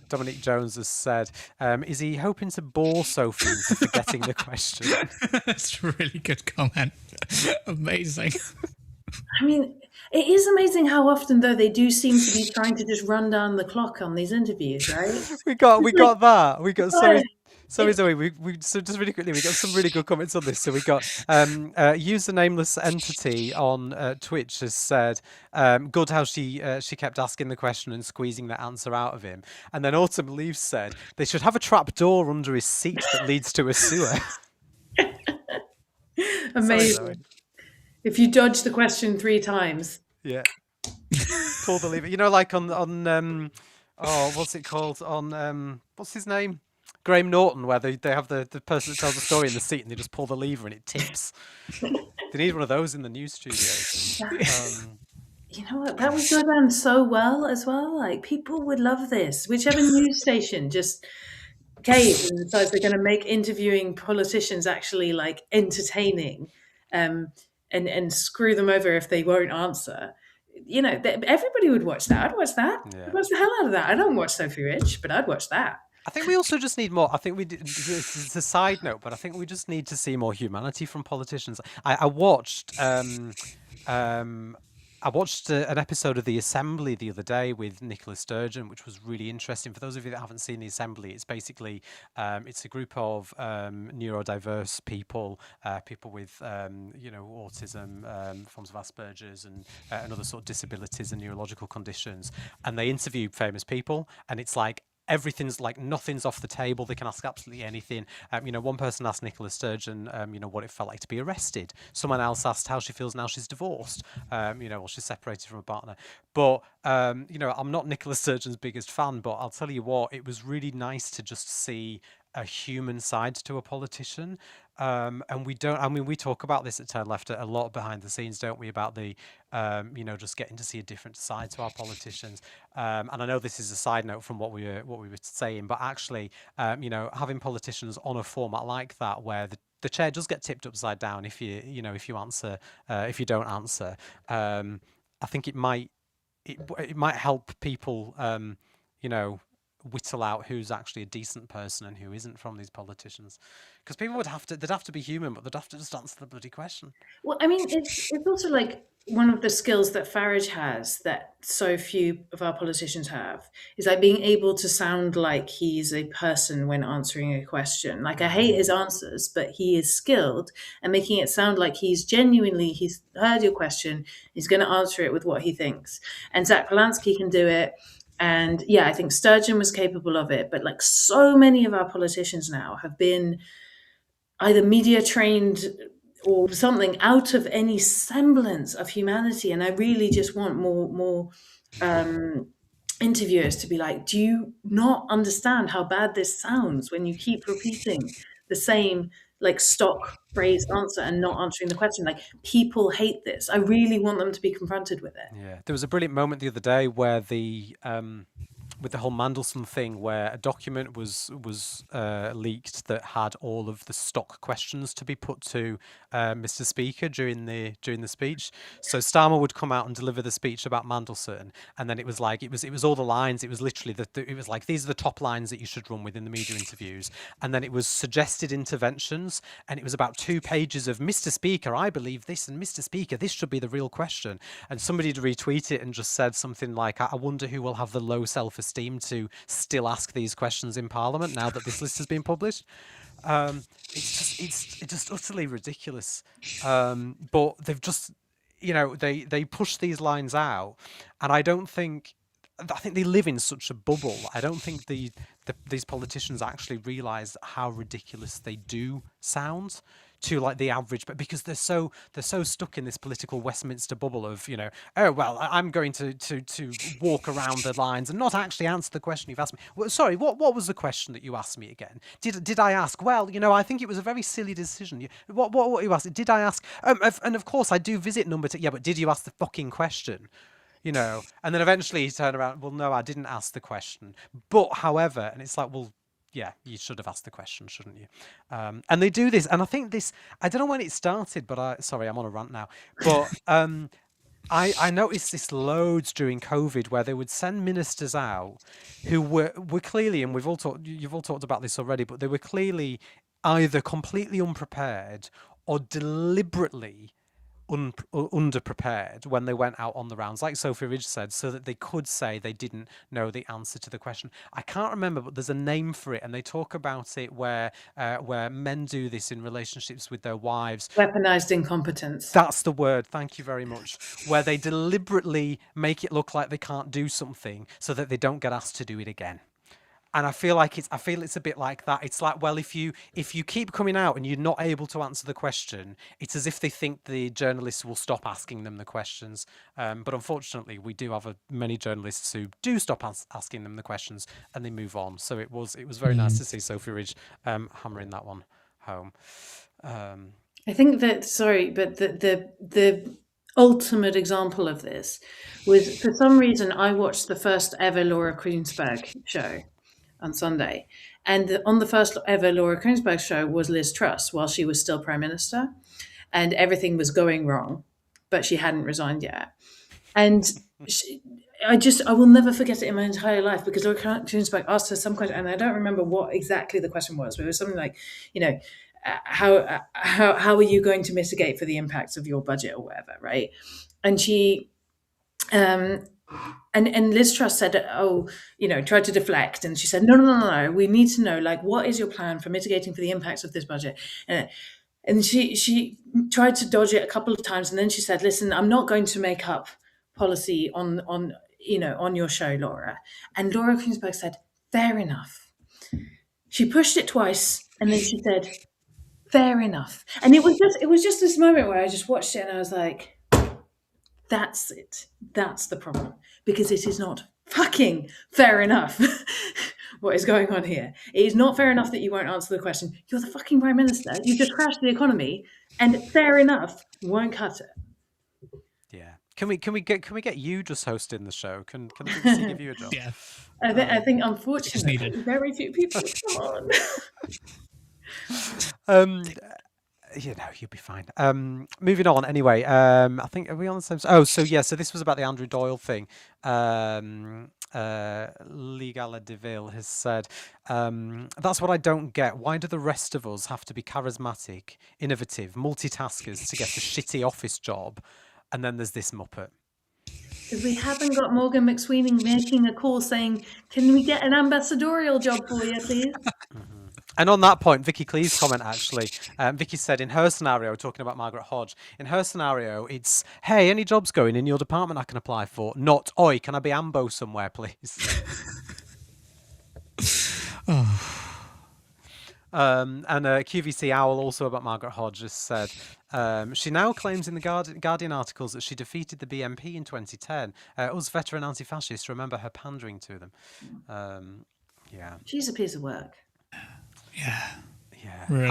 Dominic Jones has said, is he hoping to bore Sophie into forgetting the question? That's a really good comment. Amazing. I mean, it is amazing how often, though, they do seem to be trying to just run down the clock on these interviews, right? We got that. We got Sorry, Zoe. So just really quickly, we got some really good comments on this. So we got user nameless entity on Twitch has said, "Good how she kept asking the question and squeezing the answer out of him." And then Autumn Leaves said they should have a trap door under his seat that leads to a sewer. Amazing. Sorry, if you dodge the question 3 times, yeah, pull the lever. You know, like on what's it called on what's his name? Graham Norton, where they have the person that tells the story in the seat and they just pull the lever and it tips. They need one of those in the news studio. You know what? That would go down so well as well. Like, people would love this. Whichever news station just caves and decides they're going to make interviewing politicians actually like entertaining, and screw them over if they won't answer. You know, everybody would watch that. I'd watch that. Yeah. I'd watch the hell out of that. I don't watch Sophie Rich, but I'd watch that. I think we also just need more. I think it's a side note, but I think we just need to see more humanity from politicians. I watched an episode of The Assembly the other day with Nicola Sturgeon, which was really interesting. For those of you that haven't seen The Assembly, it's basically it's a group of neurodiverse people, people with autism, forms of Asperger's, and other sort of disabilities and neurological conditions, and they interview famous people, and it's like, everything's like, nothing's off the table. They can ask absolutely anything. One person asked Nicola Sturgeon, what it felt like to be arrested. Someone else asked how she feels now she's divorced. She's separated from a partner. But I'm not Nicola Sturgeon's biggest fan, but I'll tell you what, it was really nice to just see a human side to a politician. And we talk about this at Turn Left a lot behind the scenes, don't we, about the just getting to see a different side to our politicians. And I know this is a side note from what we were saying, but actually, having politicians on a format like that, where the chair does get tipped upside down if you don't answer, I think it might help people whittle out who's actually a decent person and who isn't from these politicians, because people they'd have to be human, but they'd have to just answer the bloody question. Well, I mean, it's also like one of the skills that Farage has that so few of our politicians have, is like being able to sound like he's a person when answering a question. Like, I hate his answers, but he is skilled at making it sound like he's heard your question, he's going to answer it with what he thinks. And Zach Polanski can do it. And yeah, I think Sturgeon was capable of it, but like so many of our politicians now have been either media trained or something, out of any semblance of humanity. And I really just want more interviewers to be like, do you not understand how bad this sounds when you keep repeating the same like stock phrase answer and not answering the question? Like, people hate this. I really want them to be confronted with it. Yeah, there was a brilliant moment the other day where with the whole Mandelson thing, where a document was leaked that had all of the stock questions to be put to Mr. Speaker during the speech. So Starmer would come out and deliver the speech about Mandelson, and then it was all the lines. It was literally it was like, these are the top lines that you should run within the media interviews, and then it was suggested interventions, and it was about 2 pages of, Mr. Speaker, I believe this, and Mr. Speaker, this should be the real question. And somebody had retweeted it and just said something like, I wonder who will have the low self-esteem to still ask these questions in Parliament now that this list has been published. It's just utterly ridiculous. But they've just, they push these lines out, and I think they live in such a bubble. I don't think these politicians actually realise how ridiculous they do sound to like the average, but because they're so stuck in this political Westminster bubble of, oh well, I'm going to walk around the lines and not actually answer the question you've asked me. Well, sorry, what was the question that you asked me again? Did I ask? Well, I think it was a very silly decision. What you asked? Did I ask? And of course I do visit number 2. Yeah, but did you ask the fucking question? And then eventually he turned around. Well, no, I didn't ask the question. But however, and it's like, well, yeah, you should have asked the question, shouldn't you? And they do this, and I think this, I don't know when it started, but sorry, I'm on a rant now. But I noticed this loads during COVID, where they would send ministers out who were clearly, and you've all talked about this already, but they were clearly either completely unprepared or deliberately underprepared when they went out on the rounds, like Sophie Ridge said, so that they could say they didn't know the answer to the question. I can't remember, but there's a name for it, and they talk about it where men do this in relationships with their wives. Weaponized incompetence. That's the word. Thank you very much. Where they deliberately make it look like they can't do something so that they don't get asked to do it again. And I feel it's a bit like that. It's like, well, if you keep coming out and you're not able to answer the question, it's as if they think the journalists will stop asking them the questions. But unfortunately, we do have many journalists who do stop asking them the questions and they move on. So it was very nice to see Sophie Ridge hammering that one home. I think that but the ultimate example of this was, for some reason, I watched the first ever Laura Greensberg show on Sunday, and on the first ever Laura Greensberg show was Liz Truss while she was still Prime Minister, and everything was going wrong, but she hadn't resigned yet. And I will never forget it in my entire life, because Laura Greensberg asked her some question, and I don't remember what exactly the question was, but it was something like, how are you going to mitigate for the impacts of your budget or whatever, right? And she and Liz Truss said, tried to deflect, and she said, no, we need to know, like, what is your plan for mitigating for the impacts of this budget? And she tried to dodge it a couple of times, and then she said, listen, I'm not going to make up policy on your show, Laura. And Laura Greensberg said, fair enough. She pushed it twice, and then she said, fair enough. And it was just this moment where I just watched it and I was like, that's it. That's the problem. Because it is not fucking fair enough what is going on here. It is not fair enough that you won't answer the question. You're the fucking Prime Minister. You just crashed the economy, and fair enough won't cut it. Yeah. Can we get you just hosting the show? Can the BBC give you a job? Yeah. I think unfortunately very few people come on. You'll be fine. Moving on anyway. I think, are we on the same? So this was about the Andrew Doyle thing. Ligala Deville has said, that's what I don't get. Why do the rest of us have to be charismatic, innovative, multitaskers to get a shitty office job? And then there's this muppet. Because we haven't got Morgan McSweeney making a call saying, can we get an ambassadorial job for you, please? And on that point, Vicky Cleeve's comment, actually, Vicky said in her scenario, talking about Margaret Hodge, in her scenario, it's, hey, any jobs going in your department I can apply for? Not, oi, can I be ambo somewhere, please? And QVC Owl, also about Margaret Hodge, has said, she now claims in the Guardian articles that she defeated the BNP in 2010. Us veteran anti-fascists remember her pandering to them. Yeah. She's a piece of work. Yeah. Really,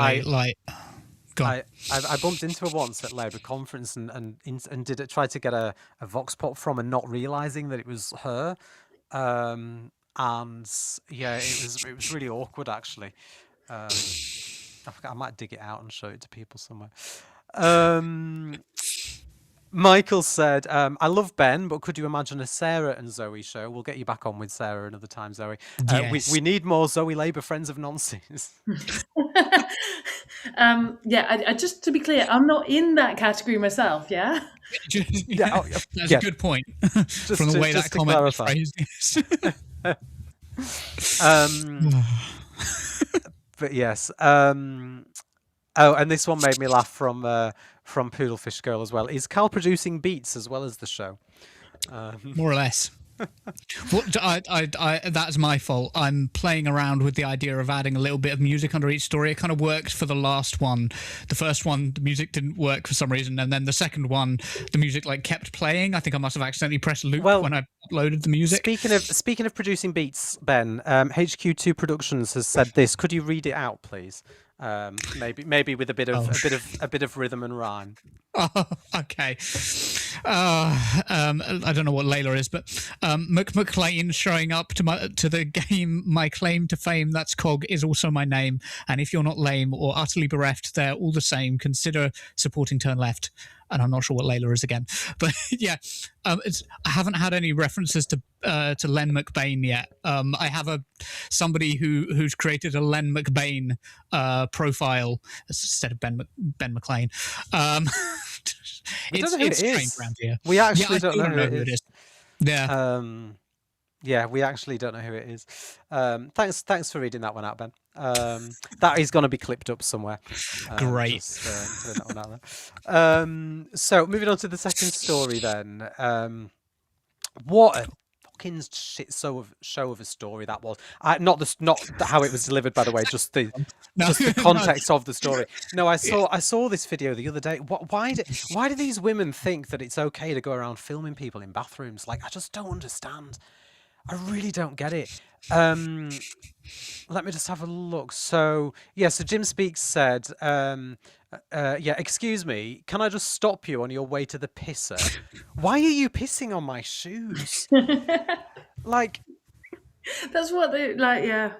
I bumped into her once at Labour conference and tried to get a vox pop from her, not realising that it was her. And yeah, it was really awkward, actually. I might dig it out and show it to people somewhere. Michael said, I love Ben, but could you imagine a Sarah and Zoe show? We'll get you back on with Sarah another time, Zoe. Yes. We need more Zoe Labour Friends of Nonsense. I just to be clear, I'm not in that category myself, yeah? That's a good point. From the way that comment was phrased. But yes. And this one made me laugh from Poodlefish Girl as well. Is Cal producing beats as well as the show? More or less. That's my fault. I'm playing around with the idea of adding a little bit of music under each story. It kind of worked for the last one. The first one, the music didn't work for some reason, and then the second one, the music kept playing. I think I must have accidentally pressed loop when I uploaded the music. Speaking of producing beats, Ben, HQ2 Productions has said this. Could you read it out, please? Maybe with a bit of rhythm and rhyme. Oh, okay. I don't know what Layla is, but Mclaine showing up to the game My Claim to Fame, that's COG, is also my name. And if you're not lame or utterly bereft, they're all the same. Consider supporting Turn Left. And I'm not sure what Layla is again. But yeah, I haven't had any references to Len McBain yet. I have somebody who's created a Len McBain profile instead of Ben Mclaine. It's strange around here. We actually don't know who it is. Yeah. Yeah, we actually don't know who it is. Thanks for reading that one out, Ben. That is going to be clipped up somewhere. Great. Just putting that one out there. So moving on to the second story then. What a fucking shit show of a story that was. Not how it was delivered, by the way, just the context of the story. No, I saw this video the other day. Why do these women think that it's okay to go around filming people in bathrooms? Like, I just don't understand. I really don't get it. Let me just have a look. So Jim Speaks said, excuse me, can I just stop you on your way to the pisser? Why are you pissing on my shoes? Like, that's what they like. Yeah.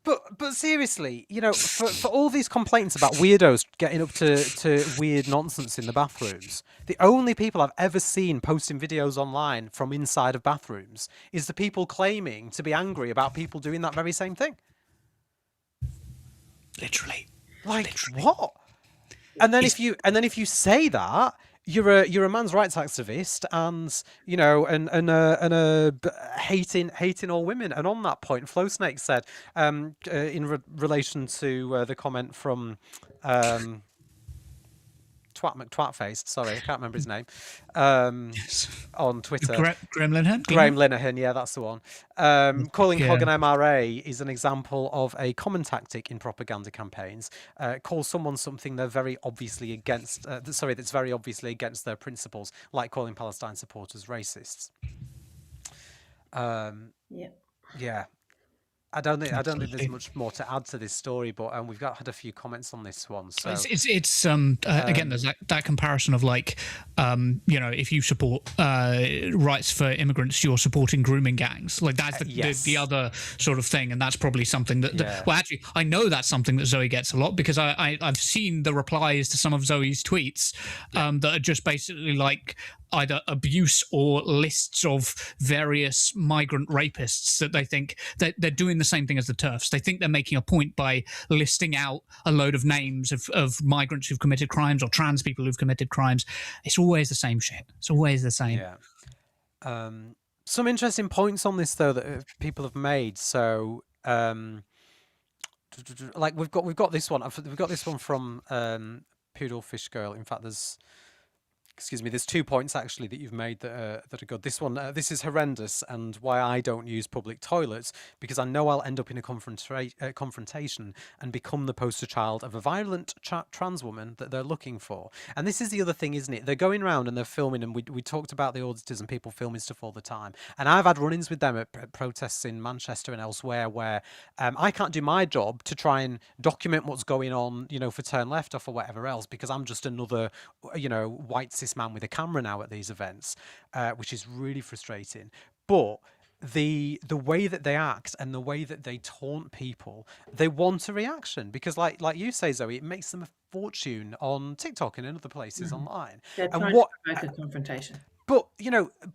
But seriously, for all these complaints about weirdos getting up to weird nonsense in the bathrooms, the only people I've ever seen posting videos online from inside of bathrooms is the people claiming to be angry about people doing that very same thing. Literally. What? And then if you say that, you're a man's rights activist, and hating all women. And on that point, Flowsnake said, in relation to the comment from Twatface, sorry, I can't remember his name, on Twitter. Graham Linehan? Graham Linehan, yeah, that's the one. Calling Hogg an MRA is an example of a common tactic in propaganda campaigns. Call someone something they're very obviously against, that's very obviously against their principles, like calling Palestine supporters racists. Yeah. I don't think there's much more to add to this story, but we've had a few comments on this one. So it's again, there's that comparison of if you support rights for immigrants, you're supporting grooming gangs. Like that's the other sort of thing, and that's probably something that well, actually, I know that's something that Zoe gets a lot because I've seen the replies to some of Zoe's tweets that are just basically like either abuse or lists of various migrant rapists that they think that they're doing the same thing as the TERFs. They think they're making a point by listing out a load of names of migrants who've committed crimes or trans people who've committed crimes. It's always the same shit. It's always the same. Yeah. Some interesting points on this though that people have made. So like we've got this one. We've got this one from Poodle Fish Girl. In fact, there's 2 points actually that you've made that are good. This one, this is horrendous, and why I don't use public toilets, because I know I'll end up in a confrontation and become the poster child of a violent trans woman that they're looking for. And this is the other thing, isn't it? They're going around and they're filming, and we talked about the auditors and people filming stuff all the time. And I've had run-ins with them at protests in Manchester and elsewhere where I can't do my job to try and document what's going on, for Turn Left Off or whatever else, because I'm just another, white cis man with a camera now at these events, which is really frustrating. But the way that they act and the way that they taunt people, they want a reaction, because like you say, Zoe, it makes them a fortune on TikTok and in other places online. They're trying to provoke a confrontation. But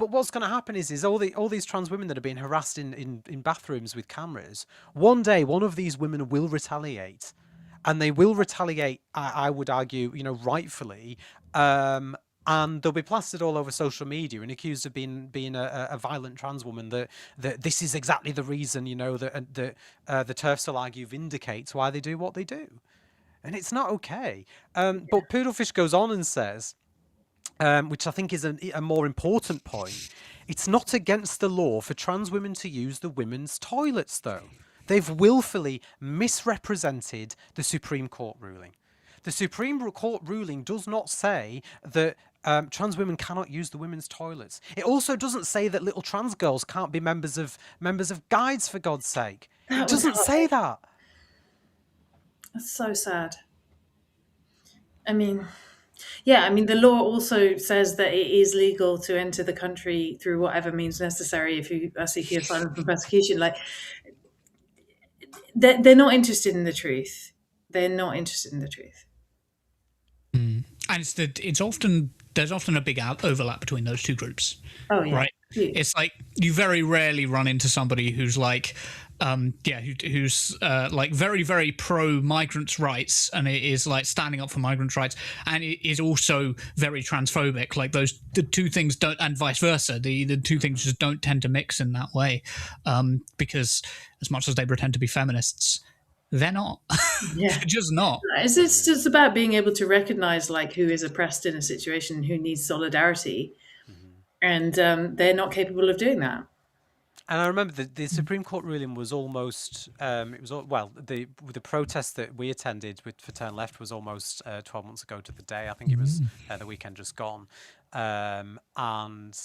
what's going to happen is all these trans women that are being harassed in bathrooms with cameras, one day one of these women will retaliate, and they will retaliate, I would argue, rightfully, and they'll be plastered all over social media and accused of being a violent trans woman. That this is exactly the reason, that the TERFs will argue vindicates why they do what they do, and it's not okay. But Poodlefish goes on and says, which I think is a more important point, it's not against the law for trans women to use the women's toilets, though. They've willfully misrepresented the Supreme Court ruling. The Supreme Court ruling does not say that trans women cannot use the women's toilets. It also doesn't say that little trans girls can't be members of guides, for God's sake. It doesn't say that. That's so sad. I mean, the law also says that it is legal to enter the country through whatever means necessary if you are seeking asylum from persecution. Like, they're not interested in the truth. They're not interested in the truth. And there's often a big overlap between those two groups. Oh yeah. Right. It's like you very rarely run into somebody who's like, who's like very, very pro migrants' rights, and it is like standing up for migrants' rights, and it is also very transphobic. Like the two things don't, and vice versa. The two things just don't tend to mix in that way, because as much as they pretend to be feminists, they're not. Yeah. They're just not. It's just about being able to recognize like who is oppressed in a situation, who needs solidarity, and they're not capable of doing that. And I remember the Supreme Court ruling was almost the protest that we attended for Turn Left was almost 12 months ago to the day. I think it was the weekend just gone, and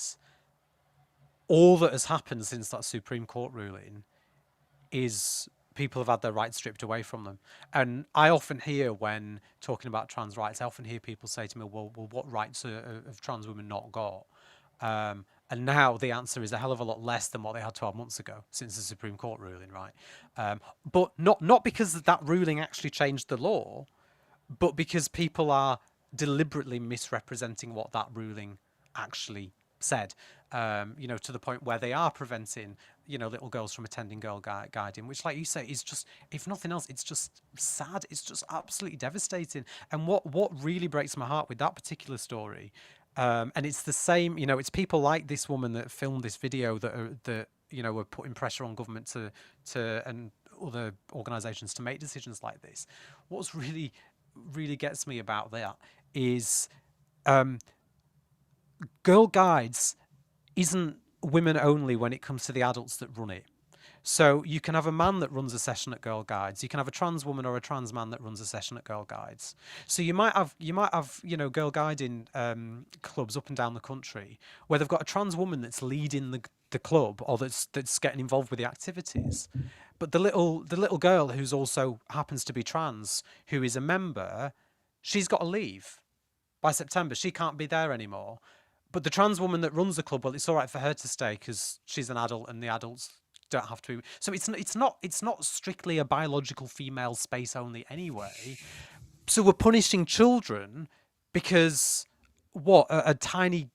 all that has happened since that Supreme Court ruling is people have had their rights stripped away from them. And I often hear, when talking about trans rights, I often hear people say to me, well what rights have trans women not got? And now the answer is a hell of a lot less than what they had 12 months ago since the Supreme Court ruling, right? But not because that ruling actually changed the law, but because people are deliberately misrepresenting what that ruling actually said, to the point where they are preventing, little girls from attending Girl Guiding, which, like you say, is just, if nothing else, it's just sad. It's just absolutely devastating. And what really breaks my heart with that particular story, and it's the same, it's people like this woman that filmed this video that were putting pressure on government to and other organisations to make decisions like this. What's really, really gets me about that is Girl Guides isn't women only when it comes to the adults that run it. So you can have a man that runs a session at Girl Guides. You can have a trans woman or a trans man that runs a session at Girl Guides. So you might have Girl Guiding clubs up and down the country where they've got a trans woman that's leading the club, or that's getting involved with the activities. But the little girl who's also happens to be trans, who is a member, she's got to leave by September. She can't be there anymore. But the trans woman that runs the club, well, it's all right for her to stay because she's an adult and the adults don't have to. So it's not strictly a biological female space only anyway. So we're punishing children because a tiny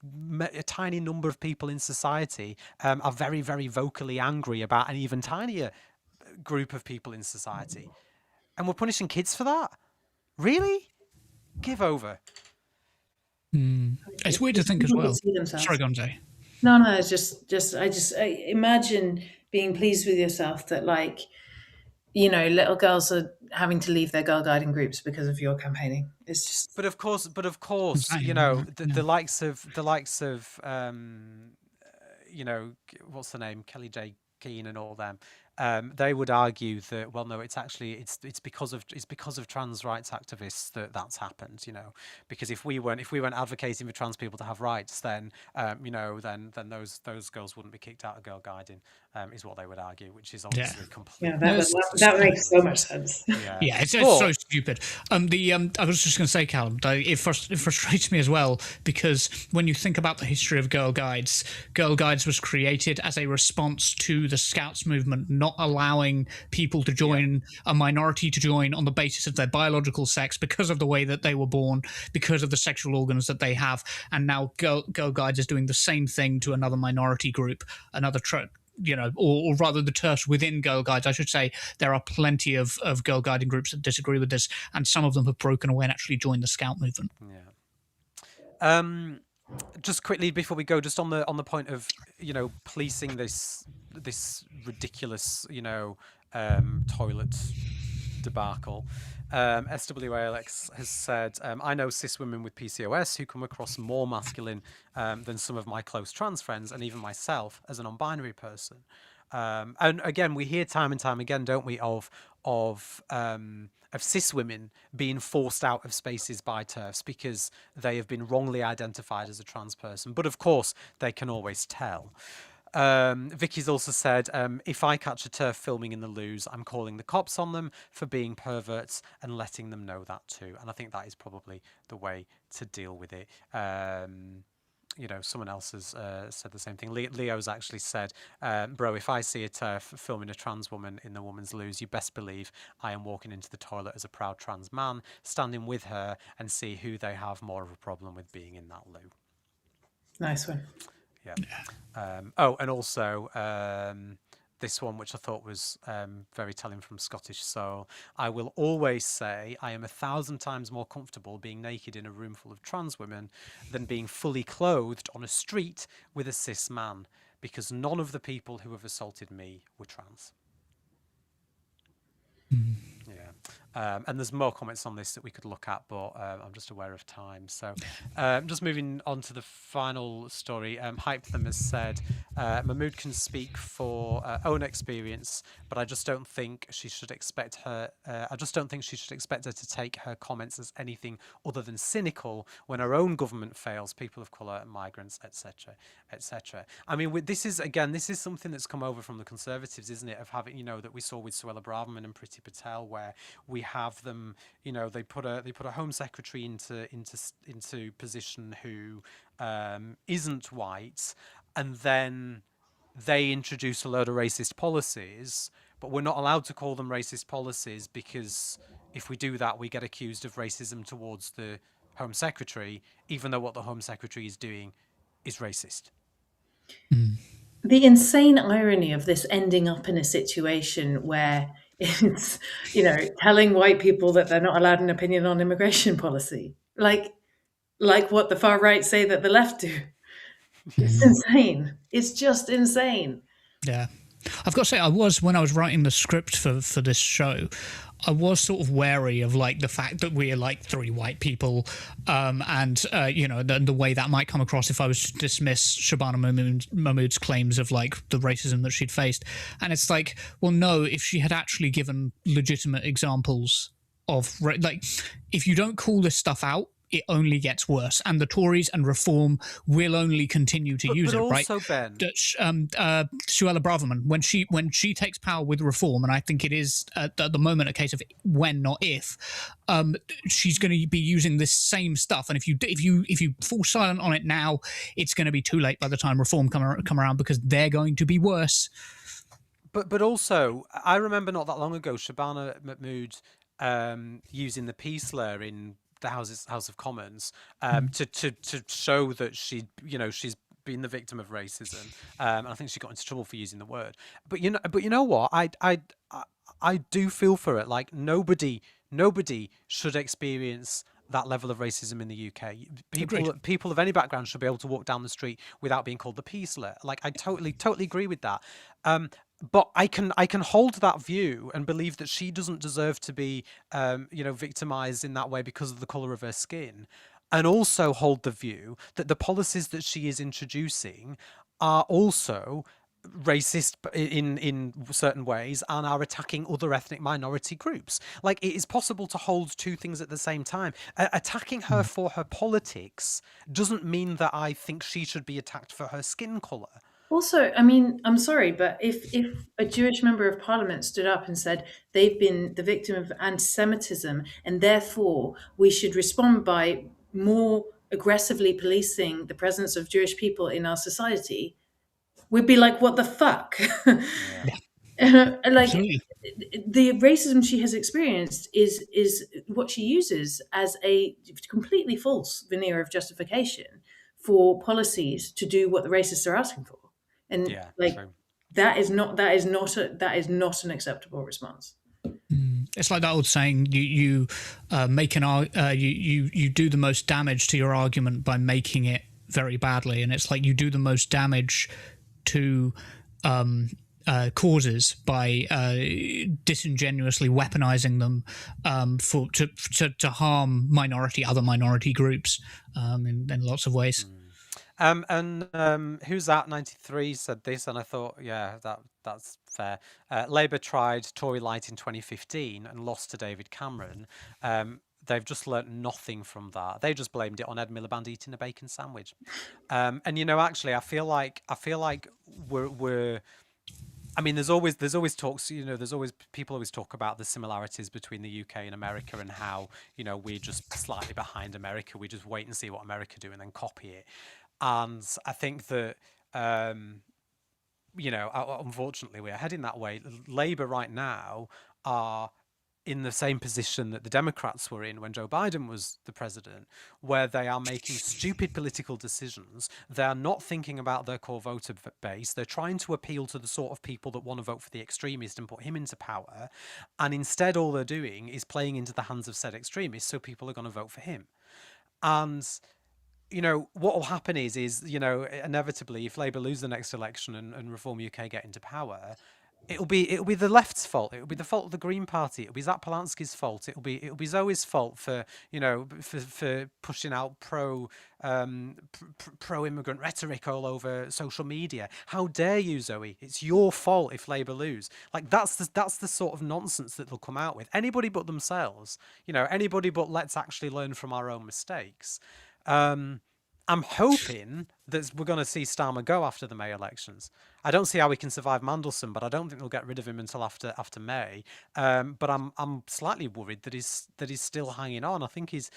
number of people in society are very, very vocally angry about an even tinier group of people in society, and we're punishing kids for that. Really? Give over. It's weird to think as well. Sorry, Gonze. No, it's just I imagine being pleased with yourself that, like, little girls are having to leave their Girl Guiding groups because of your campaigning. It's just. But of course, the likes of what's the name, Kelly J. Keane and all them. They would argue that, well, no, it's because of trans rights activists that's happened. Because if we weren't advocating for trans people to have rights, then then those girls wouldn't be kicked out of Girl Guiding, is what they would argue, which is obviously completely. Yeah, that makes so much sense. It's so stupid. I was just going to say, Callum, it frustrates me as well, because when you think about the history of Girl Guides was created as a response to the Scouts movement, not allowing people to join, a minority to join on the basis of their biological sex because of the way that they were born, because of the sexual organs that they have. And now Girl Guides is doing the same thing to another minority group, another or rather the TERFs within Girl Guides. I should say there are plenty of Girl Guiding groups that disagree with this, and some of them have broken away and actually joined the Scout movement. Just quickly before we go, just on the point of policing this ridiculous toilet debacle. SWALX has said, I know cis women with PCOS who come across more masculine than some of my close trans friends, and even myself as a non-binary person. And again, we hear time and time again, don't we, of cis women being forced out of spaces by TERFs because they have been wrongly identified as a trans person. But of course, they can always tell. Vicky's also said, if I catch a TERF filming in the loos, I'm calling the cops on them for being perverts and letting them know that too. And I think that is probably the way to deal with it. Someone else has said the same thing. Leo's actually said, bro, if I see a TERF filming a trans woman in the woman's loos, you best believe I am walking into the toilet as a proud trans man, standing with her and see who they have more of a problem with being in that loo. Nice one. Yeah. Oh, and also this one, which I thought was very telling from Scottish Soul. I will always say I am 1,000 times more comfortable being naked in a room full of trans women than being fully clothed on a street with a cis man, because none of the people who have assaulted me were trans. Yeah. And there's more comments on this that we could look at, but I'm just aware of time. So just moving on to the final story. Hype Them has said, Mahmood can speak for own experience, but I just don't think she should expect her to take her comments as anything other than cynical when her own government fails people of colour, migrants, etc., etc. I mean, this is something that's come over from the Conservatives, isn't it? Of having, that we saw with Suella Braverman and Priti Patel, where we have them, they put a Home Secretary into position who isn't white, and then they introduce a load of racist policies, but we're not allowed to call them racist policies because if we do that, we get accused of racism towards the Home Secretary, even though what the Home Secretary is doing is racist. The insane irony of this ending up in a situation where it's, telling white people that they're not allowed an opinion on immigration policy. Like what the far right say that the left do. It's insane. It's just insane. Yeah. I've got to say, when I was writing the script for this show, I was sort of wary of the fact that we're three white people, and the way that might come across if I was to dismiss Shabana Mahmood's claims of the racism that she'd faced. And it's well, no, if she had actually given legitimate examples of if you don't call this stuff out, it only gets worse, and the Tories and Reform will only continue to use it, right? But also, Ben, Suella Braverman, when she takes power with Reform, and I think it is at the moment a case of when, not if, she's going to be using this same stuff. And if you fall silent on it now, it's going to be too late by the time Reform come around, because they're going to be worse. But also, I remember not that long ago, Shabana Mahmood using the P slur in the House of Commons to show that she's been the victim of racism, and I think she got into trouble for using the word. But you know what, I do feel for it. Nobody should experience that level of racism in the UK. People of any background should be able to walk down the street without being called the P slur. I totally agree with that. But I can hold that view and believe that she doesn't deserve to be, victimized in that way because of the color of her skin, and also hold the view that the policies that she is introducing are also racist in certain ways and are attacking other ethnic minority groups. It is possible to hold two things at the same time. Attacking her for her politics doesn't mean that I think she should be attacked for her skin color. Also, I mean, I'm sorry, but if a Jewish member of parliament stood up and said they've been the victim of anti-Semitism and therefore we should respond by more aggressively policing the presence of Jewish people in our society, we'd be like, what the fuck? The racism she has experienced is what she uses as a completely false veneer of justification for policies to do what the racists are asking for. And that is not an acceptable response. It's like that old saying: you make you do the most damage to your argument by making it very badly, and it's like you do the most damage to causes by disingenuously weaponizing them to harm other minority groups in lots of ways. Who's that 93 said this, and I thought, yeah, that's fair. Labour tried Tory light in 2015 and lost to David Cameron. They've just learnt nothing from that. They just blamed it on Ed Miliband eating a bacon sandwich. And actually, I feel like we're. I mean, there's always talks. People always talk about the similarities between the UK and America and how we're just slightly behind America. We just wait and see what America do and then copy it. And I think that, unfortunately, we're heading that way. Labour right now are in the same position that the Democrats were in when Joe Biden was the president, where they are making stupid political decisions. They are not thinking about their core voter base. They're trying to appeal to the sort of people that want to vote for the extremist and put him into power. And instead, all they're doing is playing into the hands of said extremists, so people are going to vote for him. And what will happen is inevitably, if Labour lose the next election and Reform UK get into power, it'll be the left's fault. It'll be the fault of the Green Party. It'll be Zach Polanski's fault. It'll be Zoe's fault for for pushing out pro immigrant rhetoric all over social media. How dare you, Zoe? It's your fault if Labour lose. Like that's the sort of nonsense that they'll come out with. Anybody but themselves. Anybody but let's actually learn from our own mistakes. I'm hoping that we're going to see Starmer go after the May elections. I don't see how we can survive Mandelson, but I don't think they'll get rid of him until after May. But I'm slightly worried that he's still hanging on. I think he's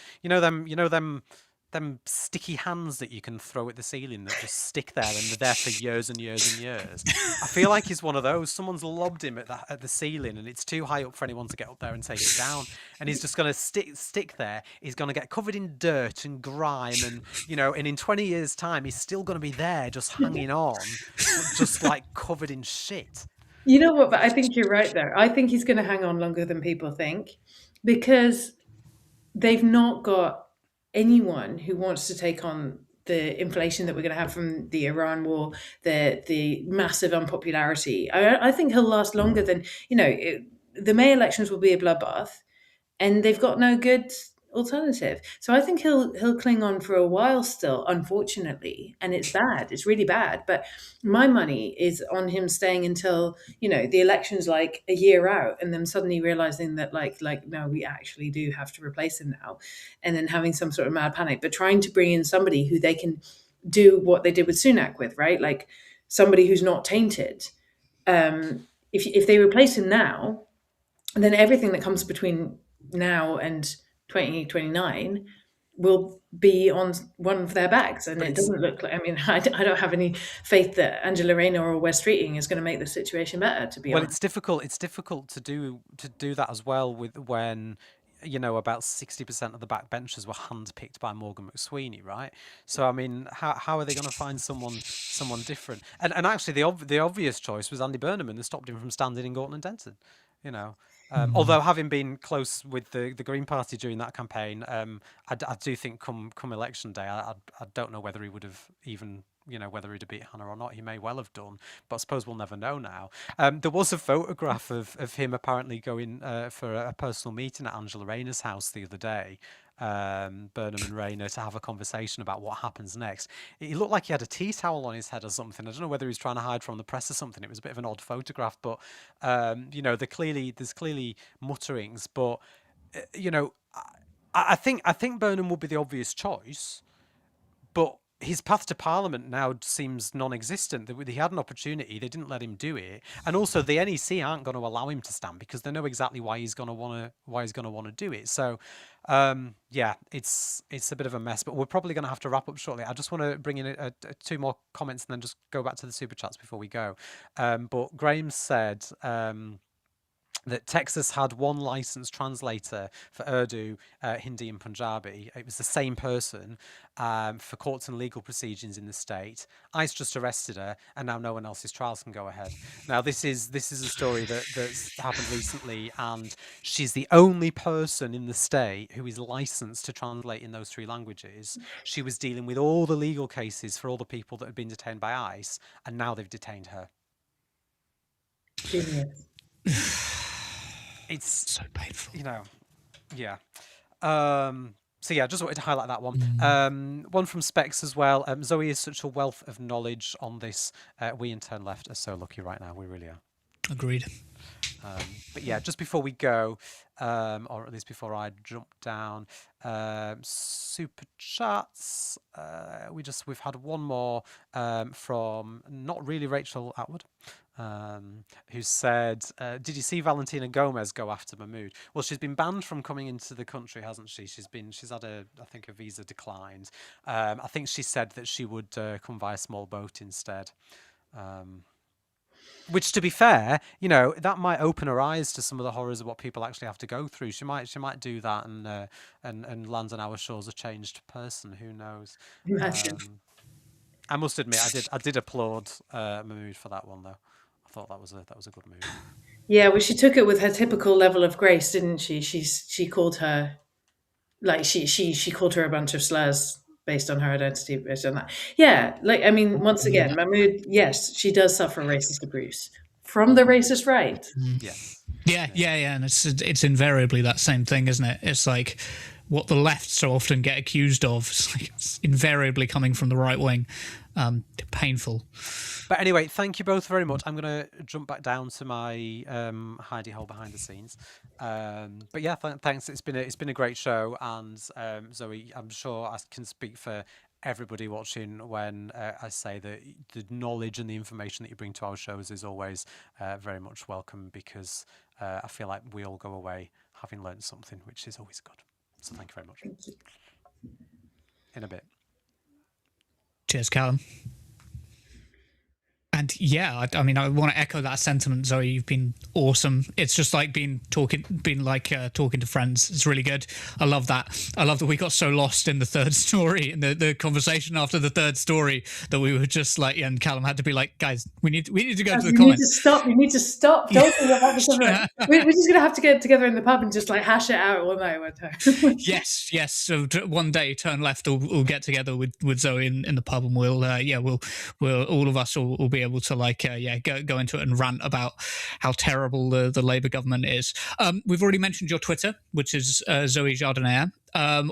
them sticky hands that you can throw at the ceiling that just stick there and they're there for years and years and years. I feel like he's one of those. Someone's lobbed him at the ceiling and it's too high up for anyone to get up there and take it down. And he's just going to stick there. He's going to get covered in dirt and grime and, and in 20 years' time, he's still going to be there just hanging on, just like covered in shit. You know what? But I think you're right there. I think he's going to hang on longer than people think because they've not got anyone who wants to take on the inflation that we're going to have from the Iran war, the massive unpopularity. I think he'll last longer than, the May elections will be a bloodbath and they've got no good alternative. So I think he'll cling on for a while still, unfortunately. And it's bad. It's really bad. But my money is on him staying until, the election's like a year out and then suddenly realizing that like, no, we actually do have to replace him now. And then having some sort of mad panic, but trying to bring in somebody who they can do what they did with Sunak with, right? Like somebody who's not tainted. If they replace him now, then everything that comes between now and 2029 will be on one of their backs, and it doesn't look like. I mean, I don't have any faith that Angela Rayner or Wes Streeting is going to make the situation better. To be honest, it's difficult. It's difficult to do that as well with when about 60% of the backbenchers were handpicked by Morgan McSweeney, right? So I mean, how are they going to find someone different? And actually, the obvious choice was Andy Burnham, and they stopped him from standing in Gorton and Denton. Although having been close with the Green Party during that campaign, I do think come election day, I don't know whether he would have even, whether he'd have beat Hannah or not. He may well have done, but I suppose we'll never know now. There was a photograph of him apparently going for a personal meeting at Angela Rayner's house the other day. Burnham and Rayner to have a conversation about what happens next. He looked like he had a tea towel on his head or something. I don't know whether he was trying to hide from the press or something. It was a bit of an odd photograph, but there's clearly mutterings. But I think Burnham would be the obvious choice, but his path to Parliament now seems non-existent. He had an opportunity, they didn't let him do it, and also the NEC aren't going to allow him to stand because they know exactly why he's going to want to do it. So, it's a bit of a mess. But we're probably going to have to wrap up shortly. I just want to bring in two more comments and then just go back to the super chats before we go. But Graham said. That Texas had one licensed translator for Urdu, Hindi and Punjabi. It was the same person for courts and legal proceedings in the state. ICE just arrested her, and now no one else's trials can go ahead. Now, this is a story that's happened recently, and she's the only person in the state who is licensed to translate in those three languages. She was dealing with all the legal cases for all the people that had been detained by ICE, and now they've detained her. Genius. It's so painful, yeah. So yeah, just wanted to highlight that one. One from Specs as well. Zoe is such a wealth of knowledge on this. We in Turn Left are so lucky right now. We really are. Agreed. But yeah, just before we go, or at least before I jump down, super chats. We've had one more from not really Rachel Atwood. Who said, did you see Valentina Gomez go after Mahmood? Well, she's been banned from coming into the country, hasn't she? She's had a visa declined. I think she said that she would come via small boat instead. Which, to be fair, you know, that might open her eyes to some of the horrors of what people actually have to go through. She might do that and land on our shores a changed person. Who knows? I must admit, I did applaud Mahmood for that one, though. I thought that was a good move. Yeah, well, she took it with her typical level of grace, didn't she? She called her, like, she called her a bunch of slurs based on her identity, based on that. Yeah, like, I mean, once again, Mahmood, yes, she does suffer racist abuse from the racist right. Yeah, and it's invariably that same thing, isn't it? It's like what the left so often get accused of. It's invariably coming from the right wing. Painful. But anyway, thank you both very much. I'm going to jump back down to my hidey hole behind the scenes. But yeah, thanks. It's been a great show, and Zoe, I'm sure I can speak for everybody watching when I say that the knowledge and the information that you bring to our shows is always very much welcome, because I feel like we all go away having learned something, which is always good. So thank you very much. Thank you. In a bit. Cheers, Callum. And yeah, I mean, I want to echo that sentiment, Zoe. You've been awesome. It's just like talking to friends. It's really good. I love that. I love that we got so lost in the third story, in the conversation after the third story, that we were just like, and Callum had to be like, guys, we need to go to the comments. We need to stop talking about this. We're just gonna have to get together in the pub and just like hash it out one night, one time. Yes. So one day, turn left. We'll get together with Zoe in the pub, and we'll all of us will be able to go into it and rant about how terrible the Labour government is. We've already mentioned your Twitter, which is Zoe Jardiniere.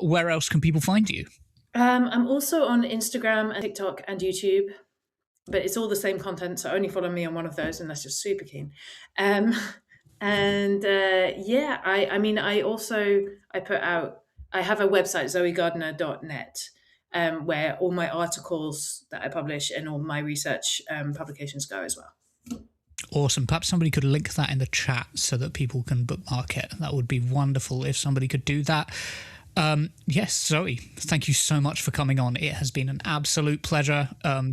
Where else can people find you? I'm also on Instagram and TikTok and YouTube, but it's all the same content, so only follow me on one of those unless you're super keen. I have a website, zoegardner.net, where all my articles that I publish and all my research publications go as well. Awesome. Perhaps somebody could link that in the chat so that people can bookmark it. That would be wonderful if somebody could do that. Yes, Zoe, thank you so much for coming on. It has been an absolute pleasure.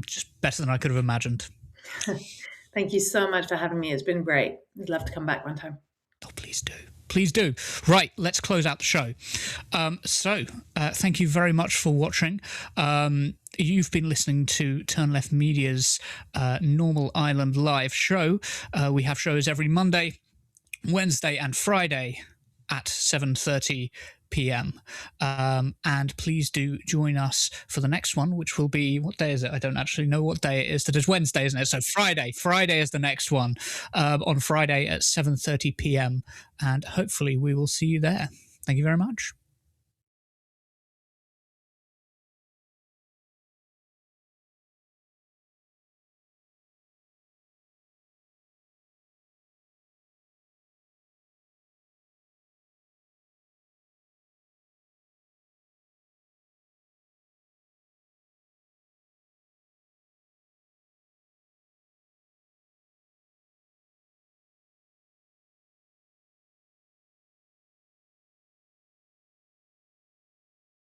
Just better than I could have imagined. Thank you so much for having me. It's been great. I'd love to come back one time. Oh, please do. Please do. Right, let's close out the show. Thank you very much for watching. You've been listening to Turn Left Media's Normal Ireland live show. We have shows every Monday, Wednesday and Friday at 7:30 p.m. And please do join us for the next one, which will be, what day is it? I don't actually know what day it is. That is Wednesday, isn't it? So Friday is the next one, on Friday at 7:30 p.m. And hopefully we will see you there. Thank you very much.